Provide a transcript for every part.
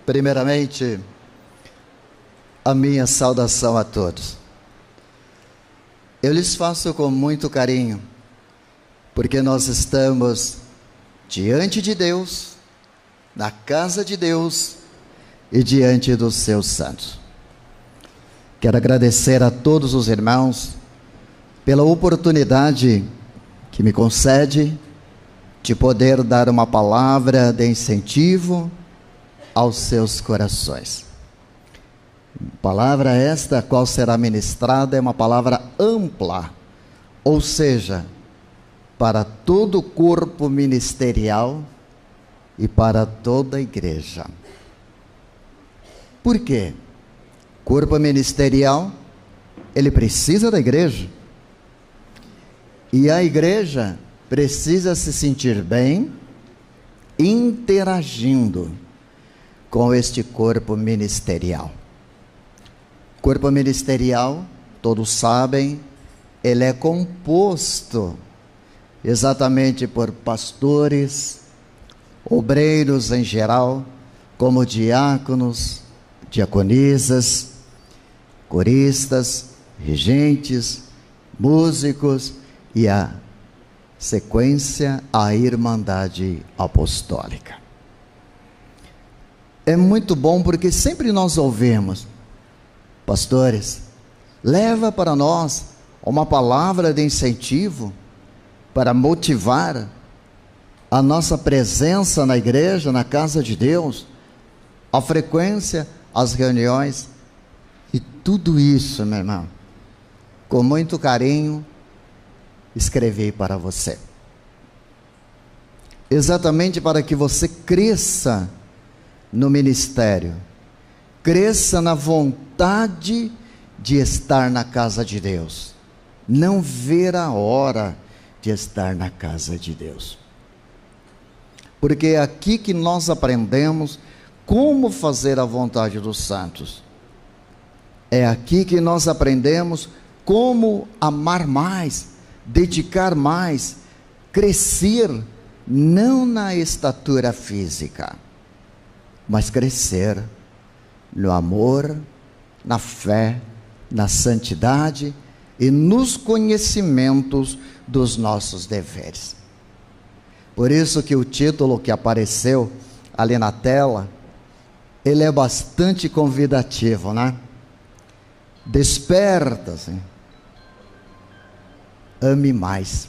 Primeiramente, a minha saudação a todos. Eu lhes faço com muito carinho, porque nós estamos diante de Deus, na casa de Deus e diante dos seus santos. Quero agradecer a todos os irmãos pela oportunidade que me concede de poder dar uma palavra de incentivo aos seus corações. Palavra esta, a qual será ministrada, é uma palavra ampla, ou seja, para todo o corpo ministerial e para toda a igreja. Por quê? Corpo ministerial, ele precisa da igreja. E a igreja precisa se sentir bem, interagindo com este corpo ministerial. Corpo ministerial, todos sabem, ele é composto exatamente por pastores, obreiros em geral, como diáconos, diaconisas, coristas, regentes, músicos e a sequência, a Irmandade Apostólica. É muito bom porque sempre nós ouvimos: pastores, leva para nós uma palavra de incentivo para motivar a nossa presença na igreja, na casa de Deus, a frequência, as reuniões. E tudo isso, meu irmão, com muito carinho, escrevi para você. Exatamente para que você cresça no ministério, cresça na vontade de estar na casa de Deus, não ver a hora de estar na casa de Deus, porque é aqui que nós aprendemos como fazer a vontade dos santos, é aqui que nós aprendemos como amar mais, dedicar mais, crescer, não na estatura física, mas crescer no amor, na fé, na santidade e nos conhecimentos dos nossos deveres. Por isso que o título que apareceu ali na tela, ele é bastante convidativo, né? Desperta-se, ame mais.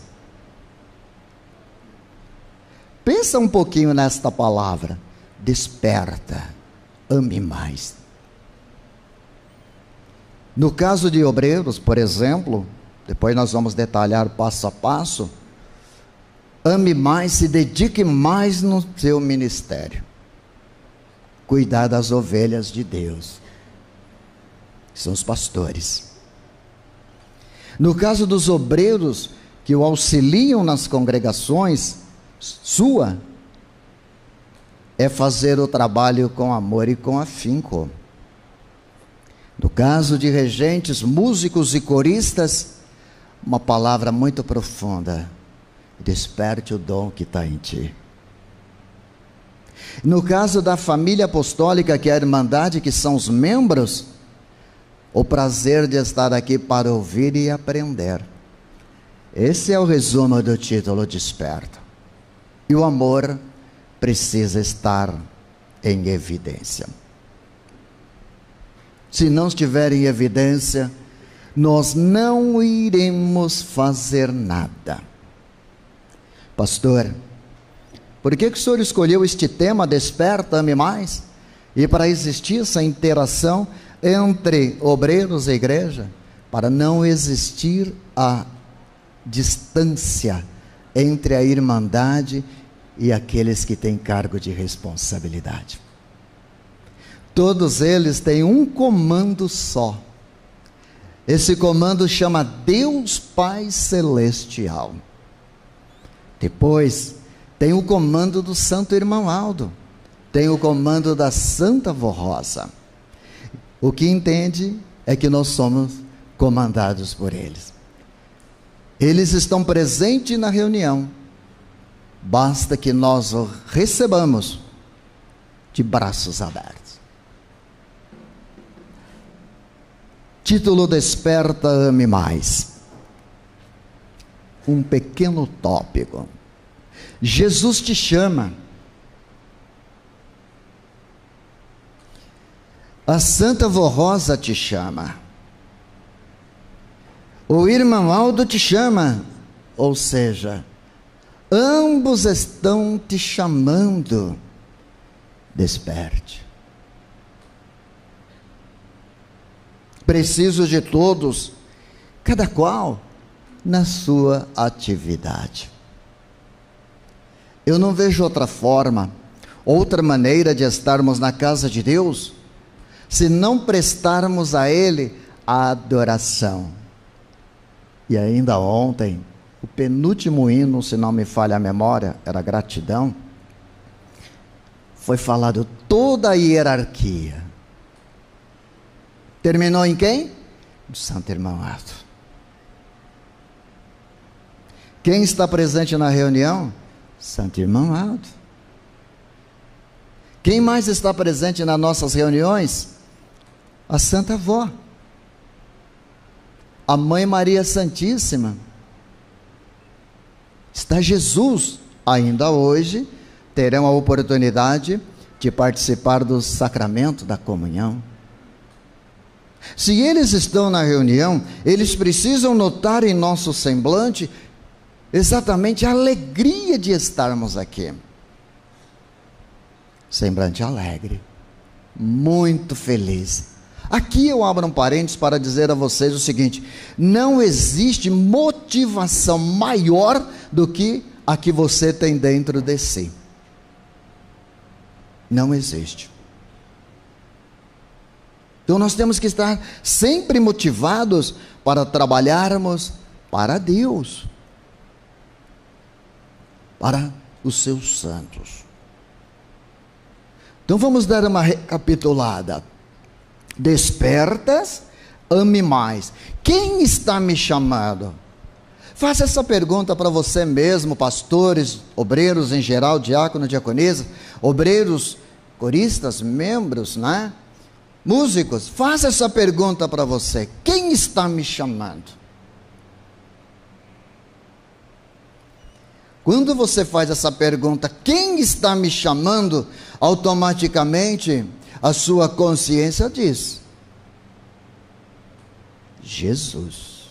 Pensa um pouquinho nesta palavra, desperta, ame mais. No caso de obreiros, por exemplo, depois nós vamos detalhar passo a passo, ame mais, se dedique mais no seu ministério, cuidar das ovelhas de Deus, que são os pastores. No caso dos obreiros que o auxiliam nas congregações, sua é fazer o trabalho com amor e com afinco. No caso de regentes, músicos e coristas, uma palavra muito profunda: desperte o dom que está em ti. No caso da família apostólica, que é a Irmandade, que são os membros, o prazer de estar aqui para ouvir e aprender. Esse é o resumo do título Desperta. E o amor precisa estar em evidência. Se não estiver em evidência, nós não iremos fazer nada. Pastor, por que o senhor escolheu este tema, Desperta, Ame Mais? E para existir essa interação entre obreiros e igreja, para não existir a distância entre a irmandade e aqueles que têm cargo de responsabilidade. Todos eles têm um comando só. Esse comando chama Deus Pai Celestial. Depois tem o comando do Santo Irmão Aldo, tem o comando da Santa Vó Rosa. O que entende é que nós somos comandados por eles. Eles estão presentes na reunião, basta que nós o recebamos de braços abertos. Título: Desperta, ame mais. Um pequeno tópico. Jesus te chama. A Santa Vó Rosa te chama. O irmão Aldo te chama. Ou seja, ambos estão te chamando. Desperte. Preciso de todos, cada qual na sua atividade. Eu não vejo outra forma, outra maneira de estarmos na casa de Deus, se não prestarmos a Ele a adoração. E ainda ontem, o penúltimo hino, se não me falha a memória, era gratidão, foi falado toda a hierarquia. Terminou em quem? O Santo Irmão Aldo. Quem está presente na reunião? Santo Irmão Aldo. Quem mais está presente nas nossas reuniões? A Santa Vó, a Mãe Maria Santíssima. Está Jesus. Ainda hoje terão a oportunidade de participar do sacramento da comunhão. Se eles estão na reunião, eles precisam notar em nosso semblante exatamente a alegria de estarmos aqui. Semblante alegre, muito feliz. Aqui eu abro um parênteses para dizer a vocês o seguinte: não existe motivação maior do que a que você tem dentro de si. Não existe. Então nós temos que estar sempre motivados para trabalharmos para Deus, para os seus santos. Então vamos dar uma recapitulada. Despertas, ame mais. Quem está me chamando? Faça essa pergunta para você mesmo, pastores, obreiros em geral, diácono, diaconisa, obreiros, coristas, membros, né? Músicos. Faça essa pergunta para você: quem está me chamando? Quando você faz essa pergunta, quem está me chamando? Automaticamente a sua consciência diz: Jesus.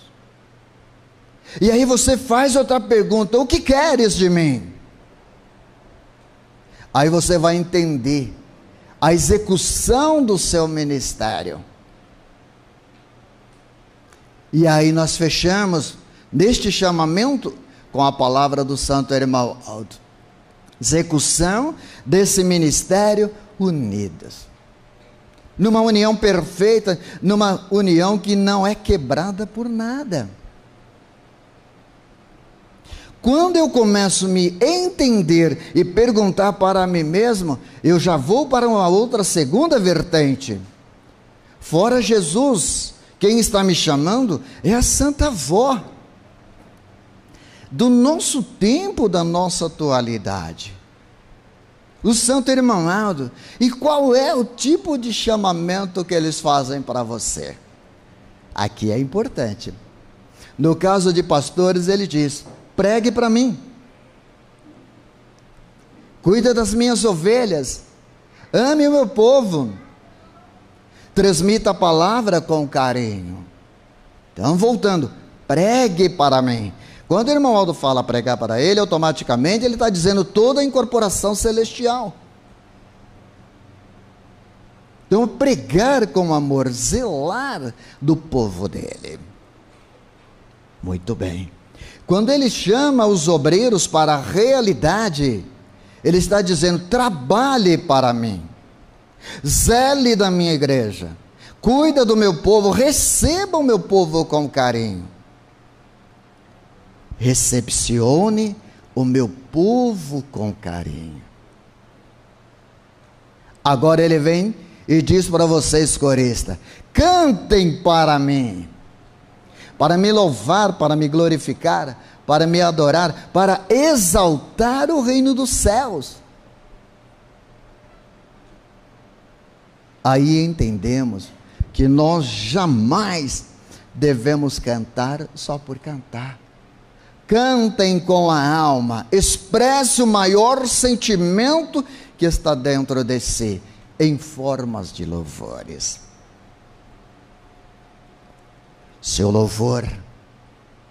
E aí você faz outra pergunta: o que queres de mim? Aí você vai entender a execução do seu ministério. E aí nós fechamos neste chamamento com a palavra do Santo Irmão Aldo: execução desse ministério unidas, numa união perfeita, numa união que não é quebrada por nada. Quando eu começo a me entender e perguntar para mim mesmo, eu já vou para uma outra segunda vertente. Fora Jesus, quem está me chamando é a Santa Vó, do nosso tempo, da nossa atualidade. O Santo Irmão Aldo. E qual é o tipo de chamamento que eles fazem para você? Aqui é importante. No caso de pastores, ele diz: pregue para mim, cuida das minhas ovelhas, ame o meu povo, transmita a palavra com carinho. Então, voltando, pregue para mim. Quando o irmão Aldo fala pregar para ele, automaticamente ele está dizendo toda a incorporação celestial. Então, pregar com amor, zelar do povo dele. Muito bem. Quando ele chama os obreiros para a realidade, ele está dizendo: trabalhe para mim, zele da minha igreja, cuida do meu povo, receba o meu povo com carinho. Recepcione o meu povo com carinho. Agora ele vem e diz para vocês, coristas: cantem para mim, para me louvar, para me glorificar, para me adorar, para exaltar o reino dos céus. Aí entendemos que nós jamais devemos cantar só por cantar. Cantem com a alma, expresse o maior sentimento que está dentro de si, em formas de louvores. Seu louvor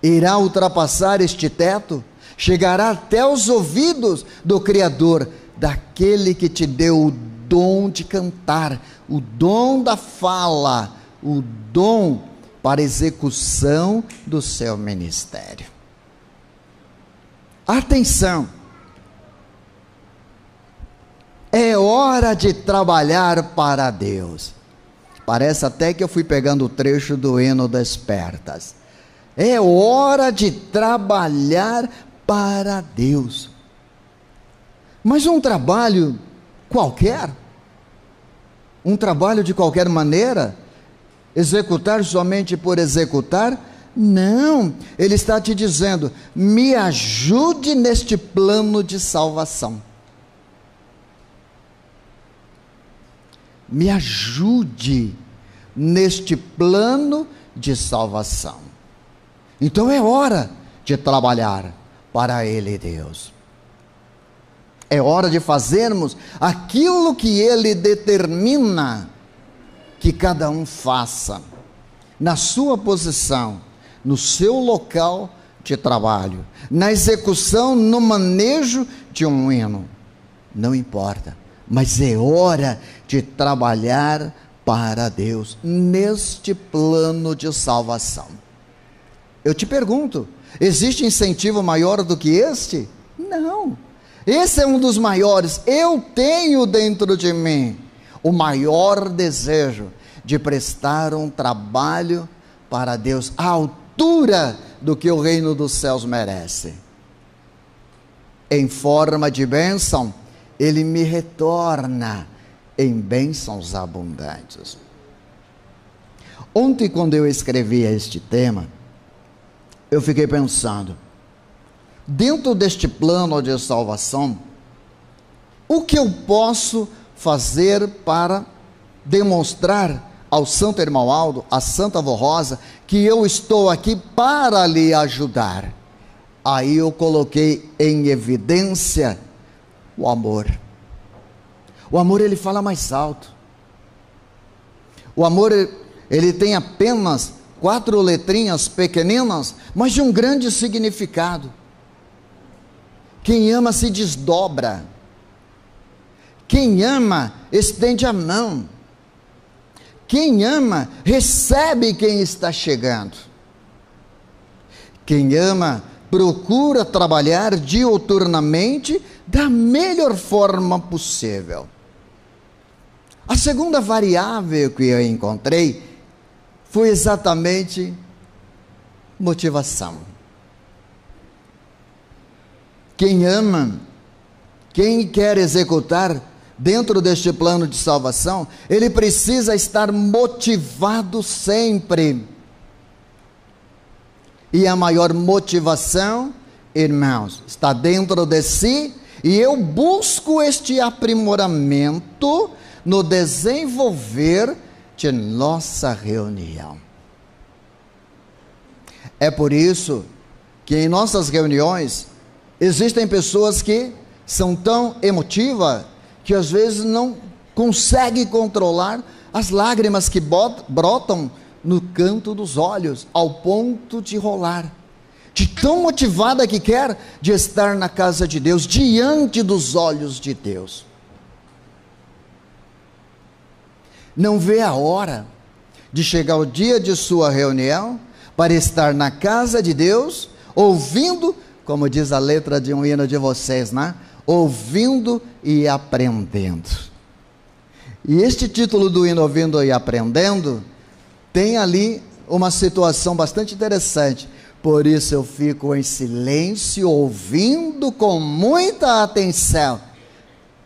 irá ultrapassar este teto, chegará até os ouvidos do Criador, daquele que te deu o dom de cantar, o dom da fala, o dom para execução do seu ministério. Atenção! É hora de trabalhar para Deus. Parece até que eu fui pegando o trecho do hino Despertas. É hora de trabalhar para Deus. Mas um trabalho qualquer? Um trabalho de qualquer maneira? Executar somente por executar? Não, ele está te dizendo: me ajude neste plano de salvação. Me ajude neste plano de salvação. Então é hora de trabalhar para Ele, Deus. É hora de fazermos aquilo que Ele determina que cada um faça, na sua posição, no seu local de trabalho, na execução, no manejo de um hino. Não importa, mas é hora de trabalhar para Deus, neste plano de salvação. Eu te pergunto, existe incentivo maior do que este? Não, esse é um dos maiores. Eu tenho dentro de mim o maior desejo de prestar um trabalho para Deus, à altura do que o reino dos céus merece. Em forma de bênção, Ele me retorna em bênçãos abundantes. Ontem, quando eu escrevia este tema, eu fiquei pensando, dentro deste plano de salvação, o que eu posso fazer para demonstrar ao Santo Irmão Aldo, à Santa Avó Rosa, que eu estou aqui para lhe ajudar? Aí eu coloquei em evidência o amor. O amor, ele fala mais alto. O amor, ele tem apenas 4 letrinhas pequeninas, mas de um grande significado. Quem ama se desdobra. Quem ama estende a mão. Quem ama recebe quem está chegando. Quem ama procura trabalhar diuturnamente da melhor forma possível. A segunda variável que eu encontrei foi exatamente motivação. Quem ama, quem quer executar dentro deste plano de salvação, ele precisa estar motivado sempre. E a maior motivação, irmãos, está dentro de si, e eu busco este aprimoramento no desenvolver de nossa reunião. É por isso que em nossas reuniões existem pessoas que são tão emotivas que às vezes não conseguem controlar as lágrimas que brotam no canto dos olhos, ao ponto de rolar, de tão motivada que quer de estar na casa de Deus, diante dos olhos de Deus. Não vê a hora de chegar o dia de sua reunião para estar na casa de Deus, ouvindo, como diz a letra de um hino de vocês, né? Ouvindo e aprendendo. E este título do hino, Ouvindo e Aprendendo, tem ali uma situação bastante interessante. Por isso eu fico em silêncio, ouvindo com muita atenção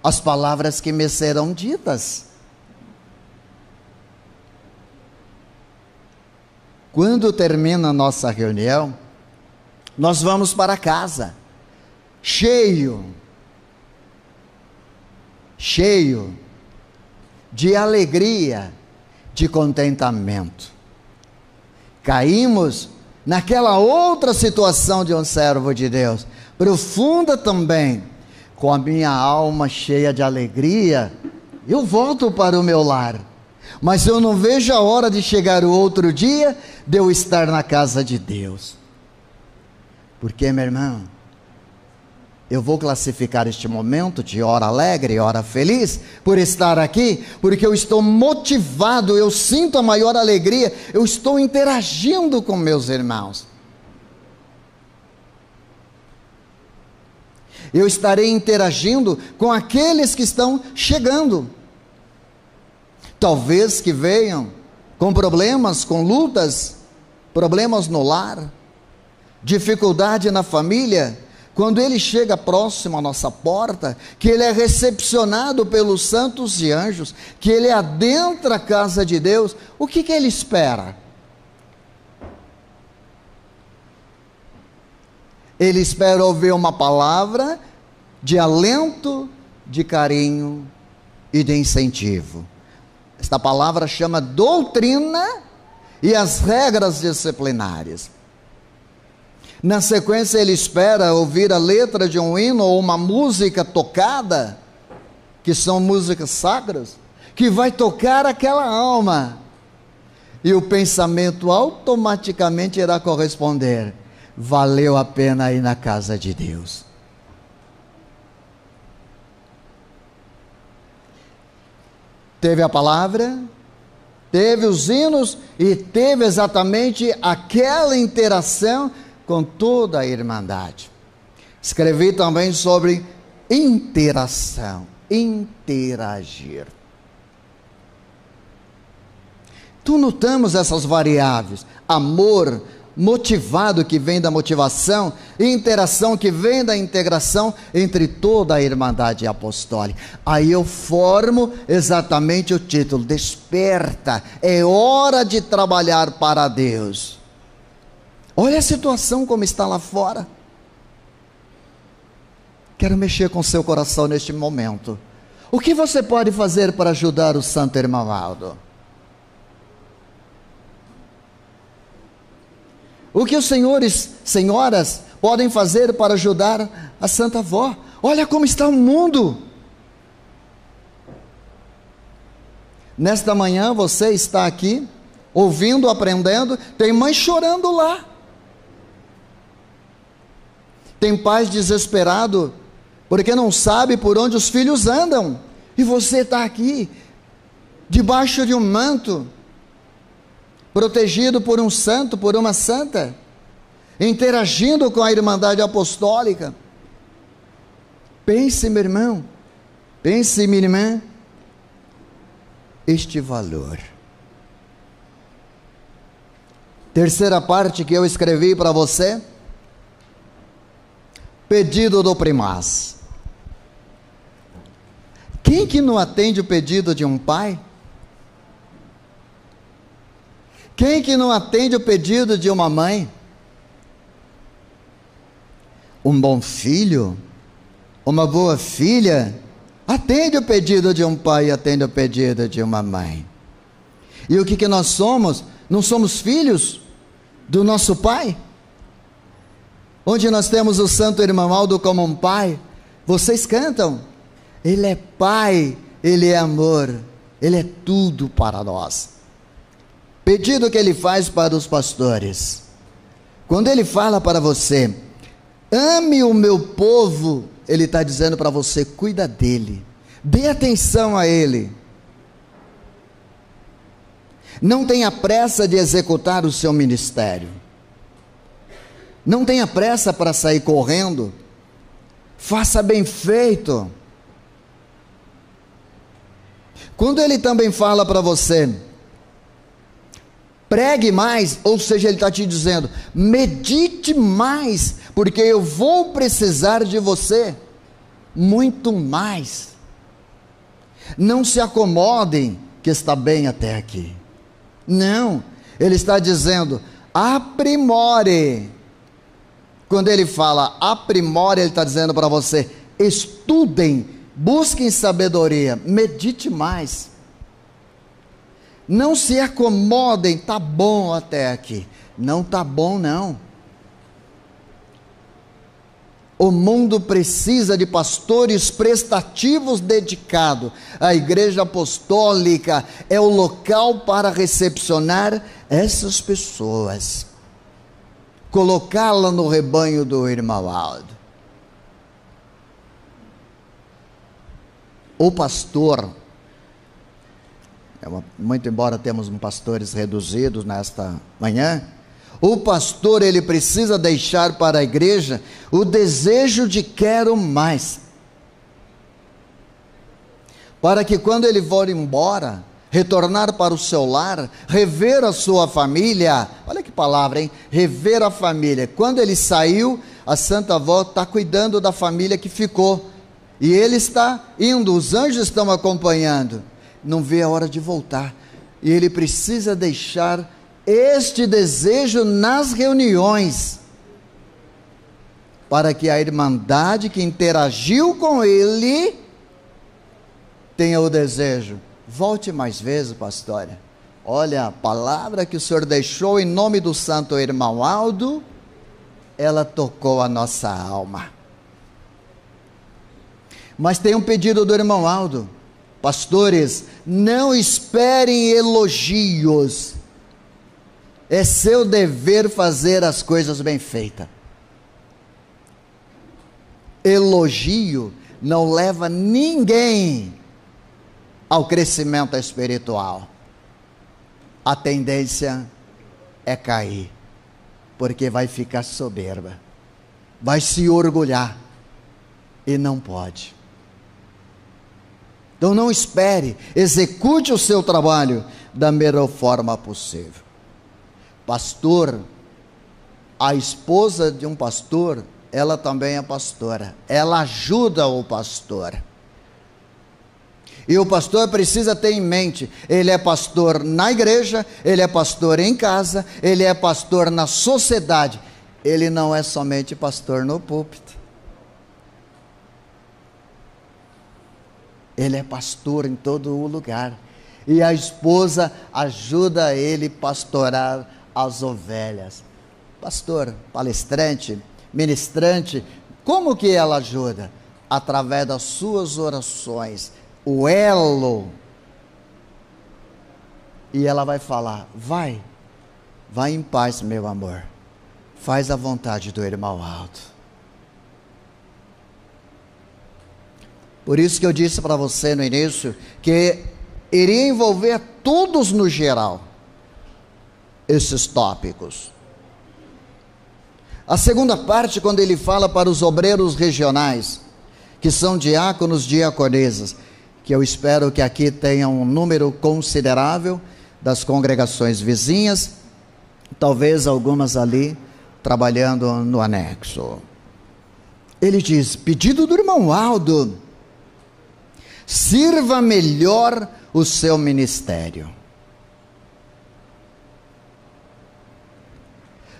as palavras que me serão ditas. Quando termina a nossa reunião, nós vamos para casa, cheio de alegria, de contentamento. Caímos naquela outra situação de um servo de Deus, profunda também. Com a minha alma cheia de alegria, eu volto para o meu lar, mas eu não vejo a hora de chegar o outro dia, de eu estar na casa de Deus. Porque, meu irmão, eu vou classificar este momento de hora alegre, hora feliz, por estar aqui, porque eu estou motivado, eu sinto a maior alegria, eu estou interagindo com meus irmãos. Eu estarei interagindo com aqueles que estão chegando. Talvez que venham com problemas, com lutas, problemas no lar, dificuldade na família. Quando ele chega próximo à nossa porta, que ele é recepcionado pelos santos e anjos, que ele adentra a casa de Deus, o que ele espera? Ele espera ouvir uma palavra de alento, de carinho e de incentivo. Esta palavra chama doutrina e as regras disciplinares. Na sequência, ele espera ouvir a letra de um hino ou uma música tocada, que são músicas sacras, que vai tocar aquela alma. E o pensamento automaticamente irá corresponder: valeu a pena ir na casa de Deus. Teve a palavra, teve os hinos e teve exatamente aquela interação com toda a irmandade. Escrevi também sobre interação, interagir. Tu notamos essas variáveis: amor motivado, que vem da motivação, e interação, que vem da integração entre toda a irmandade apostólica. Aí eu formo exatamente o título: desperta, é hora de trabalhar para Deus. Olha a situação como está lá fora. Quero mexer com seu coração neste momento. O que você pode fazer para ajudar o santo irmão Aldo? O que os senhores, senhoras, podem fazer para ajudar a Santa Avó? Olha como está o mundo. Nesta manhã você está aqui, ouvindo, aprendendo, tem mãe chorando lá. Tem pais desesperados, porque não sabe por onde os filhos andam. E você está aqui, debaixo de um manto, protegido por um santo, por uma santa, interagindo com a irmandade apostólica. Pense, meu irmão, pense, minha irmã, este valor. Terceira parte que eu escrevi para você: pedido do primaz. Quem que não atende o pedido de um pai? Quem que não atende o pedido de uma mãe? Um bom filho, uma boa filha, atende o pedido de um pai e atende o pedido de uma mãe. E o que nós somos? Não somos filhos do nosso pai? Onde nós temos o santo irmão Aldo como um pai. Vocês cantam: ele é pai, ele é amor, ele é tudo para nós. Pedido que ele faz para os pastores. Quando ele fala para você: ame o meu povo, ele está dizendo para você: cuida dele, dê atenção a ele. Não tenha pressa de executar o seu ministério. Não tenha pressa para sair correndo. Faça bem feito. Quando ele também fala para você: pregue mais, ou seja, ele está te dizendo: medite mais, porque eu vou precisar de você muito mais. Não se acomodem que está bem até aqui. Não, ele está dizendo: aprimore. Quando ele fala aprimore, ele está dizendo para você: estudem, busquem sabedoria, medite mais. Não se acomodem, tá bom até aqui. Não tá bom, não. O mundo precisa de pastores prestativos dedicados. A igreja apostólica é o local para recepcionar essas pessoas, colocá-la no rebanho do irmão Aldo. O pastor, muito embora temos pastores reduzidos nesta manhã, o pastor, ele precisa deixar para a igreja o desejo de quero mais, para que quando ele for embora, retornar para o seu lar, rever a sua família, olha que palavra, hein? Rever a família. Quando ele saiu, a Santa Avó está cuidando da família que ficou, e ele está indo, os anjos estão acompanhando, não vê a hora de voltar, e ele precisa deixar este desejo nas reuniões, para que a irmandade que interagiu com ele tenha o desejo: volte mais vezes, pastor. Olha, a palavra que o senhor deixou em nome do santo irmão Aldo, ela tocou a nossa alma. Mas tem um pedido do irmão Aldo: pastores, não esperem elogios. É seu dever fazer as coisas bem feitas. Elogio não leva ninguém ao crescimento espiritual. A tendência é cair, porque vai ficar soberba, vai se orgulhar, e não pode. Então não espere, execute o seu trabalho da melhor forma possível. Pastor, a esposa de um pastor, ela também é pastora, ela ajuda o pastor, e o pastor precisa ter em mente, ele é pastor na igreja, ele é pastor em casa, ele é pastor na sociedade, ele não é somente pastor no púlpito, ele é pastor em todo o lugar, e a esposa ajuda ele a pastorar as ovelhas. Pastor, palestrante, ministrante, como que ela ajuda? Através das suas orações, o elo. E ela vai falar: vai em paz, meu amor, faz a vontade do irmão Aldo. Por isso que eu disse para você no início, que iria envolver todos no geral, esses tópicos. A segunda parte, quando ele fala para os obreiros regionais, que são diáconos, diaconesas, que eu espero que aqui tenha um número considerável das congregações vizinhas, talvez algumas ali trabalhando no anexo. Ele diz: pedido do irmão Aldo, sirva melhor o seu ministério.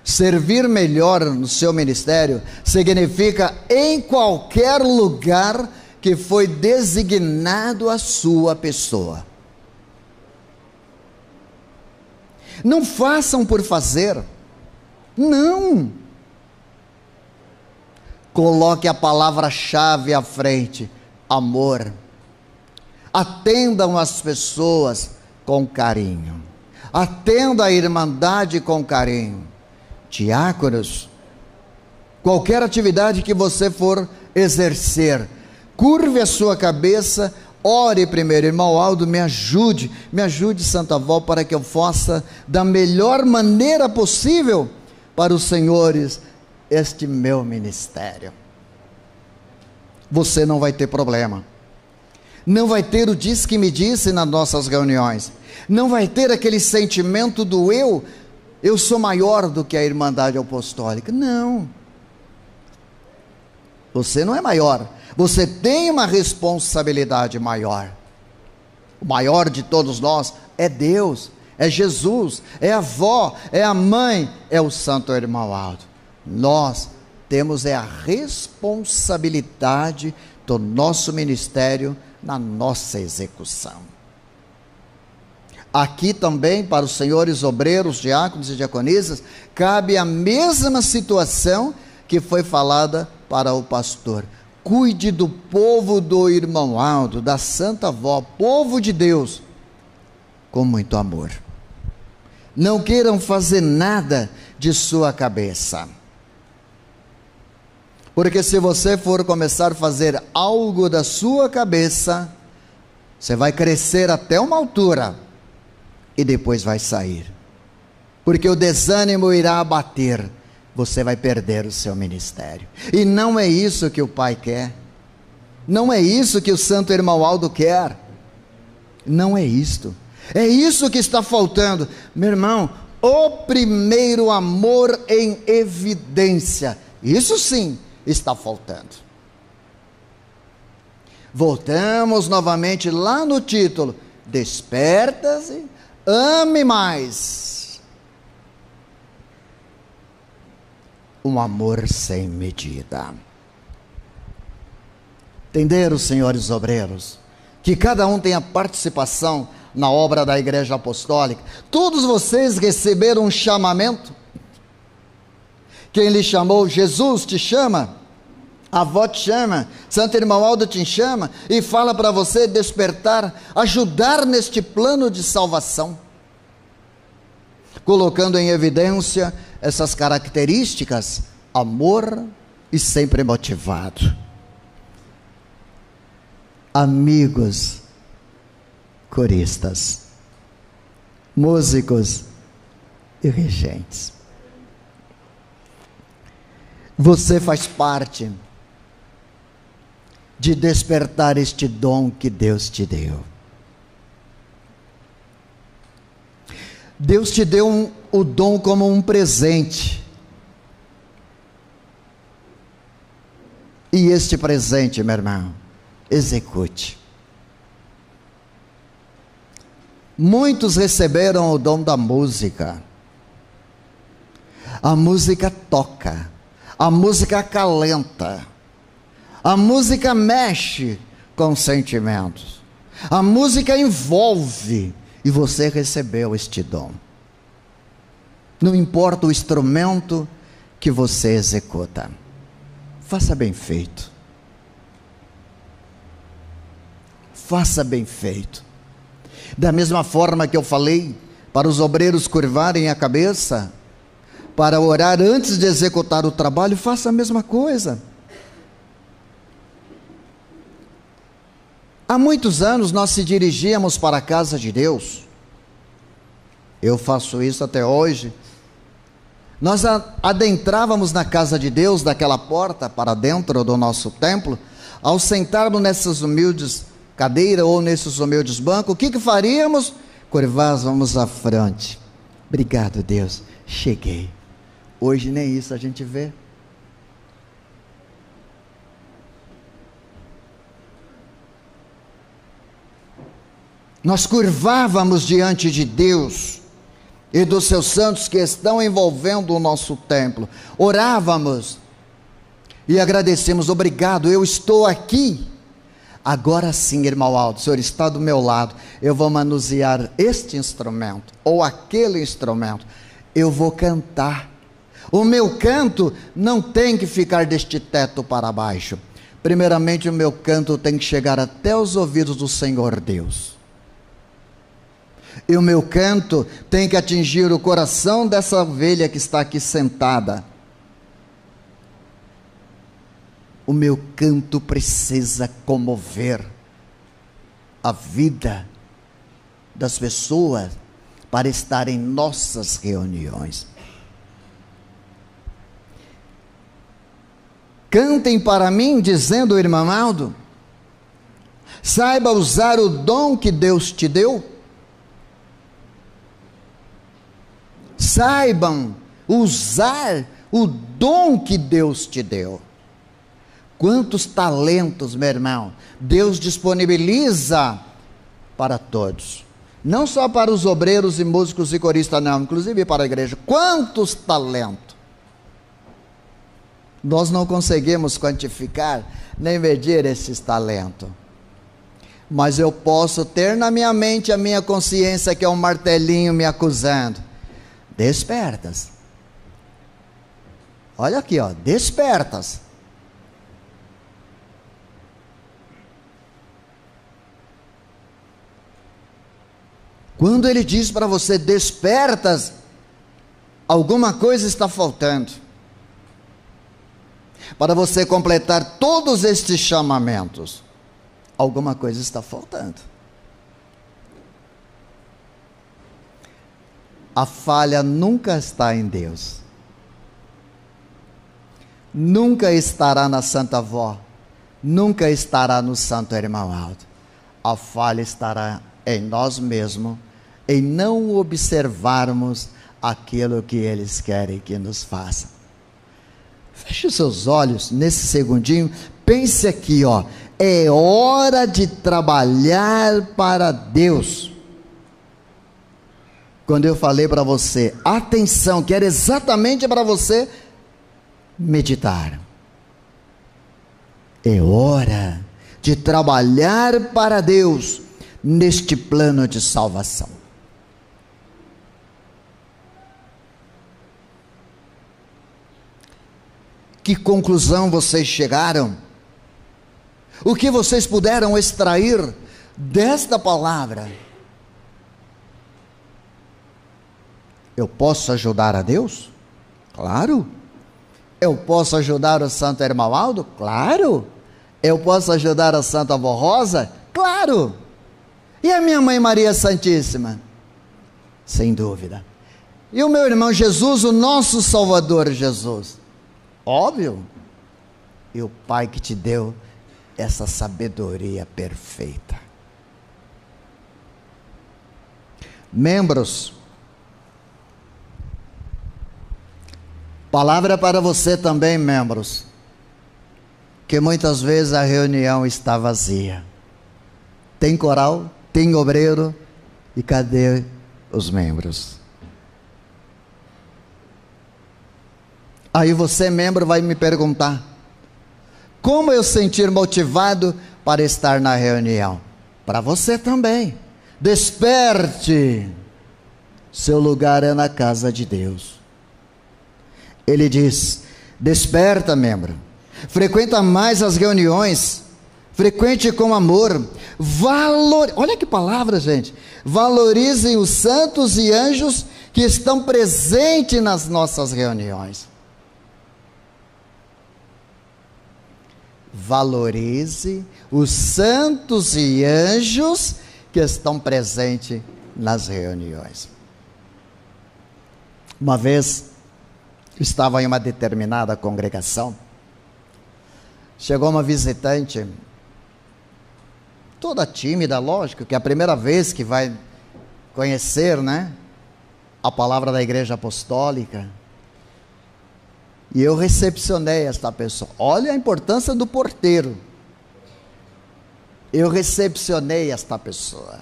Servir melhor no seu ministério significa em qualquer lugar que foi designado a sua pessoa. Não façam por fazer, não. Coloque a palavra-chave à frente: amor. Atendam as pessoas com carinho, atenda a irmandade com carinho. Diáconos, qualquer atividade que você for exercer, curve a sua cabeça, ore primeiro: irmão Aldo, me ajude, Santa Avó, para que eu faça da melhor maneira possível para os senhores este meu ministério. Você não vai ter problema, não vai ter o diz que me disse nas nossas reuniões, não vai ter aquele sentimento do eu sou maior do que a Irmandade Apostólica. Não, você não é maior, você tem uma responsabilidade maior. O maior de todos nós é Deus, é Jesus, é a avó, é a mãe, é o santo irmão Aldo. Nós temos a responsabilidade do nosso ministério na nossa execução. Aqui também, para os senhores obreiros, diáconos e diaconisas, cabe a mesma situação que foi falada para o pastor. Cuide do povo do irmão Aldo, da Santa Avó, povo de Deus, com muito amor. Não queiram fazer nada de sua cabeça. Porque se você for começar a fazer algo da sua cabeça, você vai crescer até uma altura e depois vai sair. Porque o desânimo irá abater, você vai perder o seu ministério. E não é isso que o Pai quer. Não é isso que o santo irmão Aldo quer. Não é isto. É isso que está faltando. Meu irmão, o primeiro amor em evidência. Isso sim está faltando. Voltamos novamente lá no título: desperta-se, ame mais. Um amor sem medida. Entenderam, senhores obreiros, que cada um tem a participação na obra da Igreja Apostólica? Todos vocês receberam um chamamento. Quem lhe chamou, Jesus te chama, a avó te chama, Santo Irmão Aldo te chama e fala para você despertar, ajudar neste plano de salvação, colocando em evidência essas características: amor e sempre motivado. Amigos coristas, músicos e regentes, você faz parte de despertar este dom que Deus te deu. Deus te deu o dom como um presente. E este presente, meu irmão, execute. Muitos receberam o dom da música. A música toca, a música acalenta, a música mexe com sentimentos, a música envolve, e você recebeu este dom. Não importa o instrumento que você executa, faça bem feito. Faça bem feito. Da mesma forma que eu falei para os obreiros curvarem a cabeça, para orar antes de executar o trabalho, faça a mesma coisa. Há muitos anos nós se dirigíamos para a casa de Deus. Eu faço isso até hoje. Nós adentrávamos na casa de Deus, daquela porta para dentro do nosso templo. Ao sentarmos nessas humildes cadeiras ou nesses humildes bancos, o que faríamos? Curvávamos à frente. Obrigado, Deus, cheguei. Hoje nem isso a gente vê. Nós curvávamos diante de Deus e dos seus santos que estão envolvendo o nosso templo. Orávamos e agradecemos: obrigado, eu estou aqui. Agora sim, irmão Aldo, o senhor está do meu lado, eu vou manusear este instrumento ou aquele instrumento, eu vou cantar. O meu canto não tem que ficar deste teto para baixo. Primeiramente, o meu canto tem que chegar até os ouvidos do Senhor Deus. E o meu canto tem que atingir o coração dessa ovelha que está aqui sentada. O meu canto precisa comover a vida das pessoas para estar em nossas reuniões. Cantem para mim, dizendo o irmão Aldo, saiba usar o dom que Deus te deu. Saibam usar o dom que Deus te deu. Quantos talentos, meu irmão, Deus disponibiliza para todos. Não só para os obreiros e músicos e coristas, não, inclusive para a igreja. Quantos talentos. Nós não conseguimos quantificar nem medir esses talentos. mas eu posso ter na minha mente a minha consciência que é um martelinho me acusando. Despertas. Olha aqui, ó, despertas. Quando ele diz para você, despertas, alguma coisa está faltando. Para você completar todos estes chamamentos, alguma coisa está faltando. A falha nunca está em Deus. Nunca estará na Santa Avó. Nunca estará no Santo Irmão Aldo. A falha estará em nós mesmos, em não observarmos aquilo que eles querem que nos façam. Feche os seus olhos nesse segundinho, pense aqui, ó, é hora de trabalhar para Deus. Quando eu falei para você, atenção, que era exatamente para você meditar. É hora de trabalhar para Deus neste plano de salvação. Que conclusão vocês chegaram? O que vocês puderam extrair desta palavra? Eu posso ajudar a Deus? Claro. Eu posso ajudar o Santo Irmão Aldo? Claro. Eu posso ajudar a Santa Avó Rosa? Claro. E a minha mãe Maria Santíssima? Sem dúvida. E o meu irmão Jesus, o nosso Salvador Jesus? Óbvio. E o Pai que te deu essa sabedoria perfeita. Membros, palavra para você também, membros, que muitas vezes a reunião está vazia. Tem coral, tem obreiro, e cadê os membros? Aí você, membro, vai me perguntar, como eu sentir motivado para estar na reunião? Para você também. Desperte. Seu lugar é na casa de Deus. Ele diz, desperta, membro. Frequenta mais as reuniões. Frequente com amor. Olha que palavra, gente. Valorizem os santos e anjos que estão presentes nas nossas reuniões. Valorize os santos e anjos que estão presentes nas reuniões. Uma vez, eu estava em uma determinada congregação, chegou uma visitante, toda tímida, lógico, que é a primeira vez que vai conhecer, né, a palavra da Igreja Apostólica. E eu recepcionei esta pessoa. Olha a importância do porteiro. Eu recepcionei esta pessoa.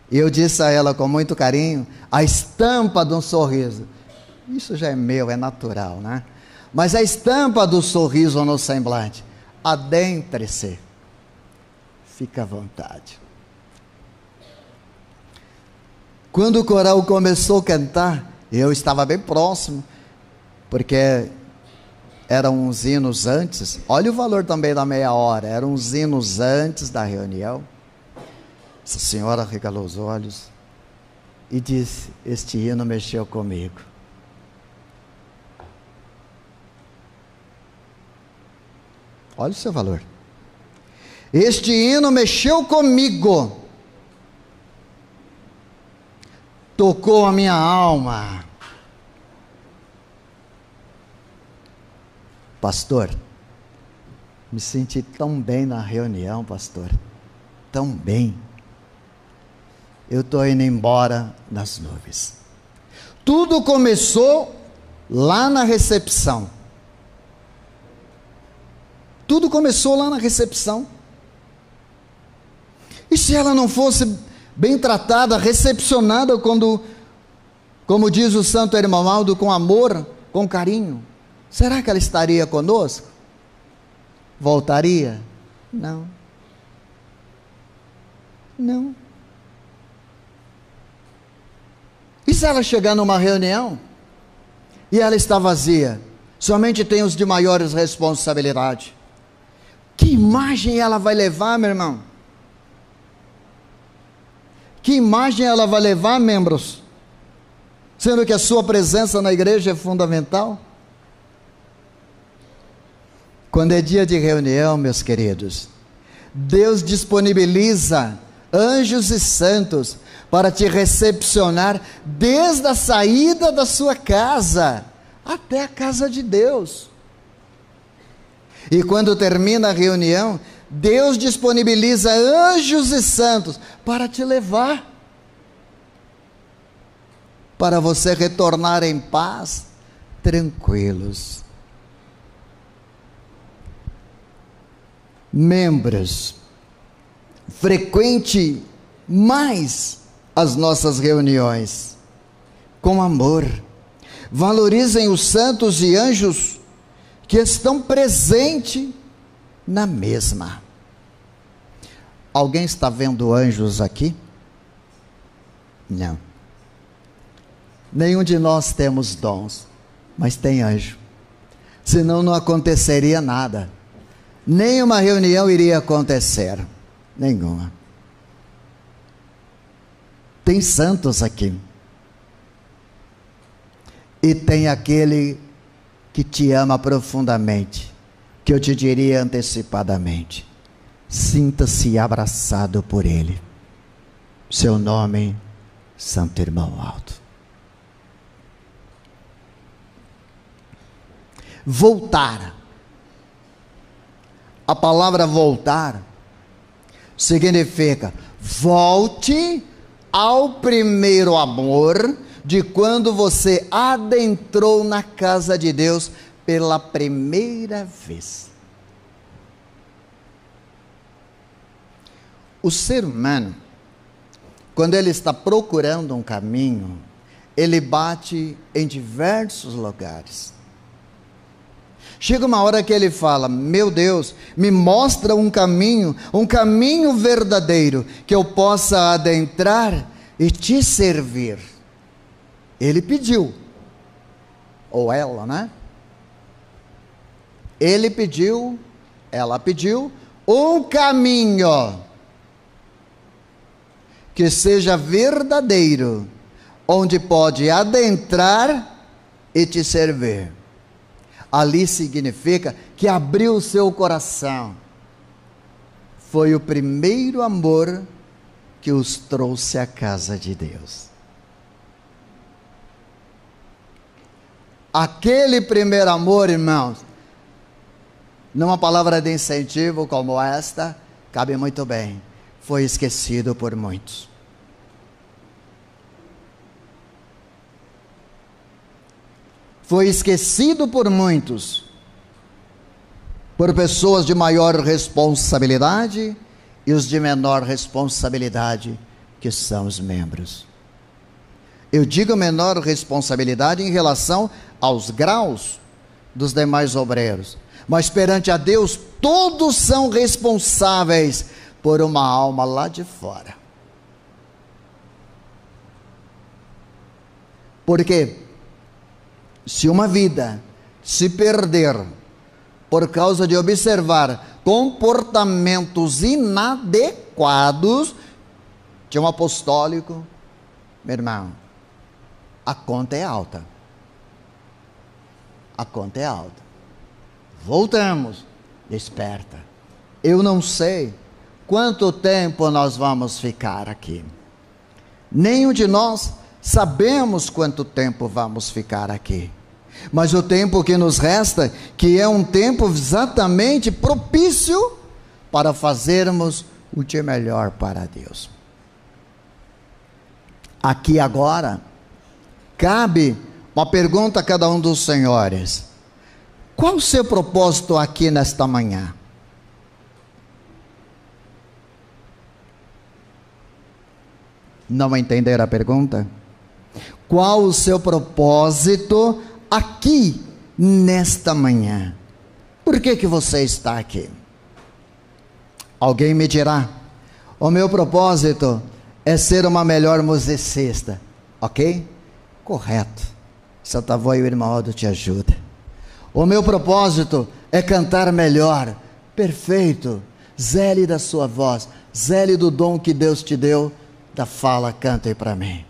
E eu disse a ela com muito carinho, a estampa de um sorriso. Isso já é meu, é natural, né? Mas a estampa do sorriso no semblante. Adentre-se. Fica à vontade. Quando o coral começou a cantar, eu estava bem próximo, porque eram uns hinos antes. Olha o valor também da meia hora. Eram uns hinos antes da reunião. Essa senhora regalou os olhos e disse, este hino mexeu comigo. Olha o seu valor. Este hino mexeu comigo. Tocou a minha alma. Pastor, me senti tão bem na reunião, pastor. Tão bem. Eu estou indo embora das nuvens. Tudo começou lá na recepção. Tudo começou lá na recepção. E se ela não fosse bem tratada, recepcionada, como diz o Santo Irmão Aldo, com amor, com carinho, será que ela estaria conosco? Voltaria? Não. Não. E se ela chegar numa reunião e ela está vazia? Somente tem os de maiores responsabilidade. Que imagem ela vai levar, meu irmão? Que imagem ela vai levar, membros? Sendo que a sua presença na igreja é fundamental. Quando é dia de reunião, meus queridos, Deus disponibiliza anjos e santos para te recepcionar desde a saída da sua casa até a casa de Deus. E quando termina a reunião, Deus disponibiliza anjos e santos para te levar, para você retornar em paz, tranquilos. Membros, frequente mais as nossas reuniões com amor. Valorizem os santos e anjos que estão presentes na mesma. Alguém está vendo anjos aqui? Não. Nenhum de nós temos dons, mas tem anjo. Senão não aconteceria nada. Nenhuma reunião iria acontecer. Nenhuma. Tem santos aqui. E tem aquele que te ama profundamente, que eu te diria antecipadamente: sinta-se abraçado por ele. Seu nome, Santo Irmão Alto. Voltar. A palavra voltar significa volte ao primeiro amor de quando você adentrou na casa de Deus pela primeira vez. O ser humano, quando ele está procurando um caminho, ele bate em diversos lugares. Chega uma hora que ele fala: meu Deus, me mostra um caminho verdadeiro, que eu possa adentrar e te servir. Ele pediu, ou ela, né? Ele pediu, ela pediu, um caminho que seja verdadeiro, onde pode adentrar e te servir. Ali significa que abriu o seu coração. Foi o primeiro amor que os trouxe à casa de Deus. Aquele primeiro amor, irmãos, numa palavra de incentivo como esta, cabe muito bem. Foi esquecido por muitos. Foi esquecido por muitos, por pessoas de maior responsabilidade e os de menor responsabilidade, que são os membros. Eu digo menor responsabilidade em relação aos graus dos demais obreiros, mas perante a Deus todos são responsáveis por uma alma lá de fora. Porque se uma vida se perder por causa de observar comportamentos inadequados de um apostólico, meu irmão, a conta é alta. A conta é alta. Voltamos. Desperta. Eu não sei quanto tempo nós vamos ficar aqui. Nenhum de nós sabemos quanto tempo vamos ficar aqui. Mas o tempo que nos resta, que é um tempo exatamente propício para fazermos o que é melhor para Deus. Aqui agora, cabe uma pergunta a cada um dos senhores: qual o seu propósito aqui nesta manhã? Não entenderam a pergunta? Qual o seu propósito aqui nesta manhã? Por que você está aqui? Alguém me dirá: O meu propósito é ser uma melhor musicista, ok? Correto. Santa Avó e o irmão Aldo te ajudam. O meu propósito é cantar melhor. Perfeito. Zele da sua voz, zele do dom que Deus te deu, da fala, cante para mim.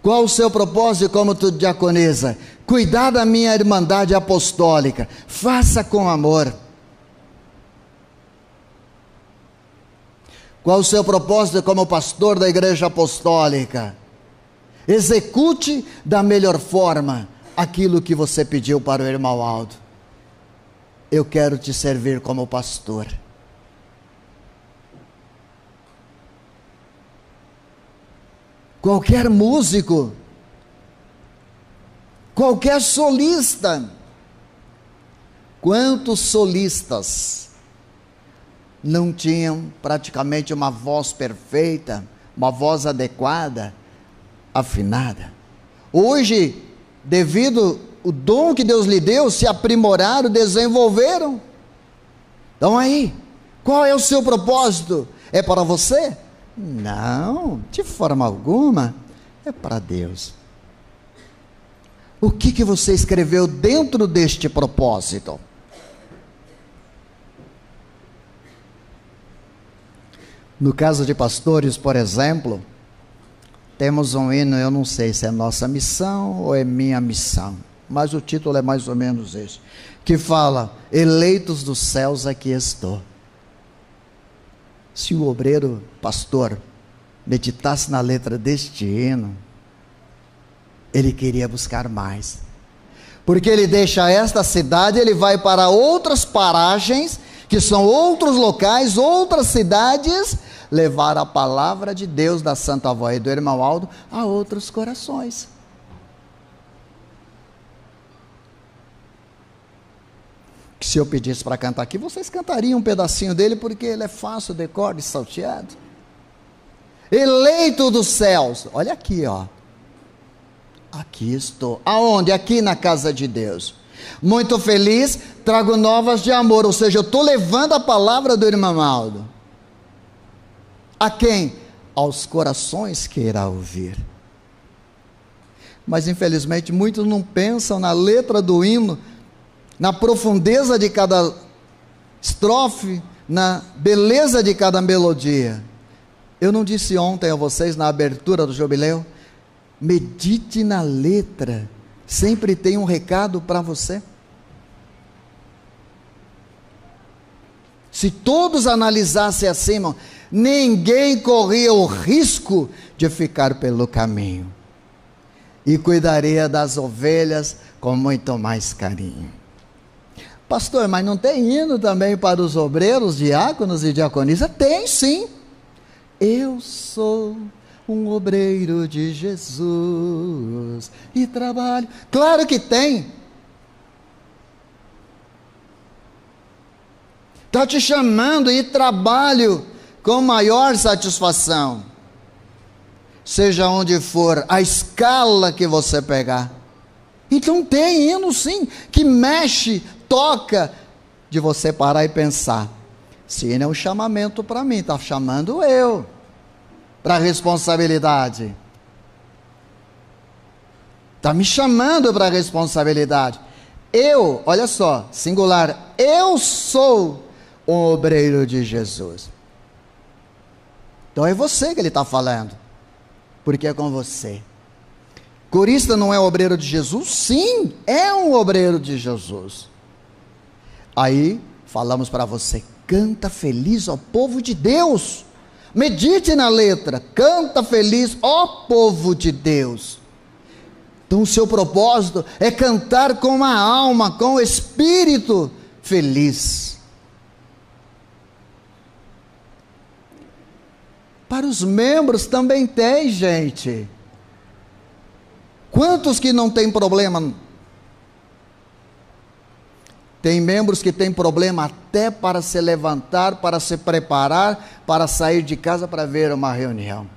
Qual o seu propósito como tu diaconisa? Cuidar da minha irmandade apostólica, faça com amor. Qual o seu propósito como pastor da igreja apostólica? Execute da melhor forma aquilo que você pediu para o irmão Aldo. Eu quero te servir como pastor. Qualquer músico, qualquer solista, quantos solistas não tinham praticamente uma voz perfeita, uma voz adequada, afinada? Hoje, devido ao dom que Deus lhe deu, se aprimoraram, desenvolveram. Então aí, qual é o seu propósito? É para você? Não, de forma alguma, é para Deus. O que você escreveu dentro deste propósito? No caso de pastores, por exemplo, temos um hino, eu não sei se é nossa missão ou é minha missão, mas o título é mais ou menos esse, que fala: eleitos dos céus aqui estou. Se o obreiro pastor meditasse na letra deste hino, ele queria buscar mais, porque ele deixa esta cidade, ele vai para outras paragens, que são outros locais, outras cidades, levar a palavra de Deus da Santa Avó e do irmão Aldo a outros corações. Que se eu pedisse para cantar aqui, vocês cantariam um pedacinho dele, porque ele é fácil, decor e salteado. Eleito dos céus, olha aqui, ó. Aqui estou. Aonde? Aqui na casa de Deus. Muito feliz, trago novas de amor, ou seja, eu estou levando a palavra do irmão Aldo. A quem? Aos corações que irá ouvir. Mas infelizmente muitos não pensam na letra do hino, na profundeza de cada estrofe, na beleza de cada melodia. Eu não disse ontem a vocês, na abertura do jubileu, medite na letra, sempre tem um recado para você. Se todos analisassem assim, ninguém corria o risco de ficar pelo caminho, e cuidaria das ovelhas com muito mais carinho. Pastor, mas não tem hino também para os obreiros, diáconos e diaconisas? Tem sim. Eu sou um obreiro de Jesus e trabalho. Claro que tem. Está te chamando e trabalho com maior satisfação. Seja onde for, a escala que você pegar. Então tem hino sim, que mexe, toca, de você parar e pensar: se hino é um chamamento para mim, está chamando eu para a responsabilidade. Está me chamando para a responsabilidade. Eu, olha só, singular, eu sou um obreiro de Jesus. Então é você que ele está falando, porque é com você. Corista não é obreiro de Jesus? Sim, é um obreiro de Jesus. Aí falamos para você: canta feliz, ó povo de Deus. Medite na letra, canta feliz, ó povo de Deus. Então o seu propósito é cantar com a alma, com o espírito feliz. Para os membros também tem, gente. Quantos que não tem problema? Tem membros que têm problema até para se levantar, para se preparar, para sair de casa para ver uma reunião.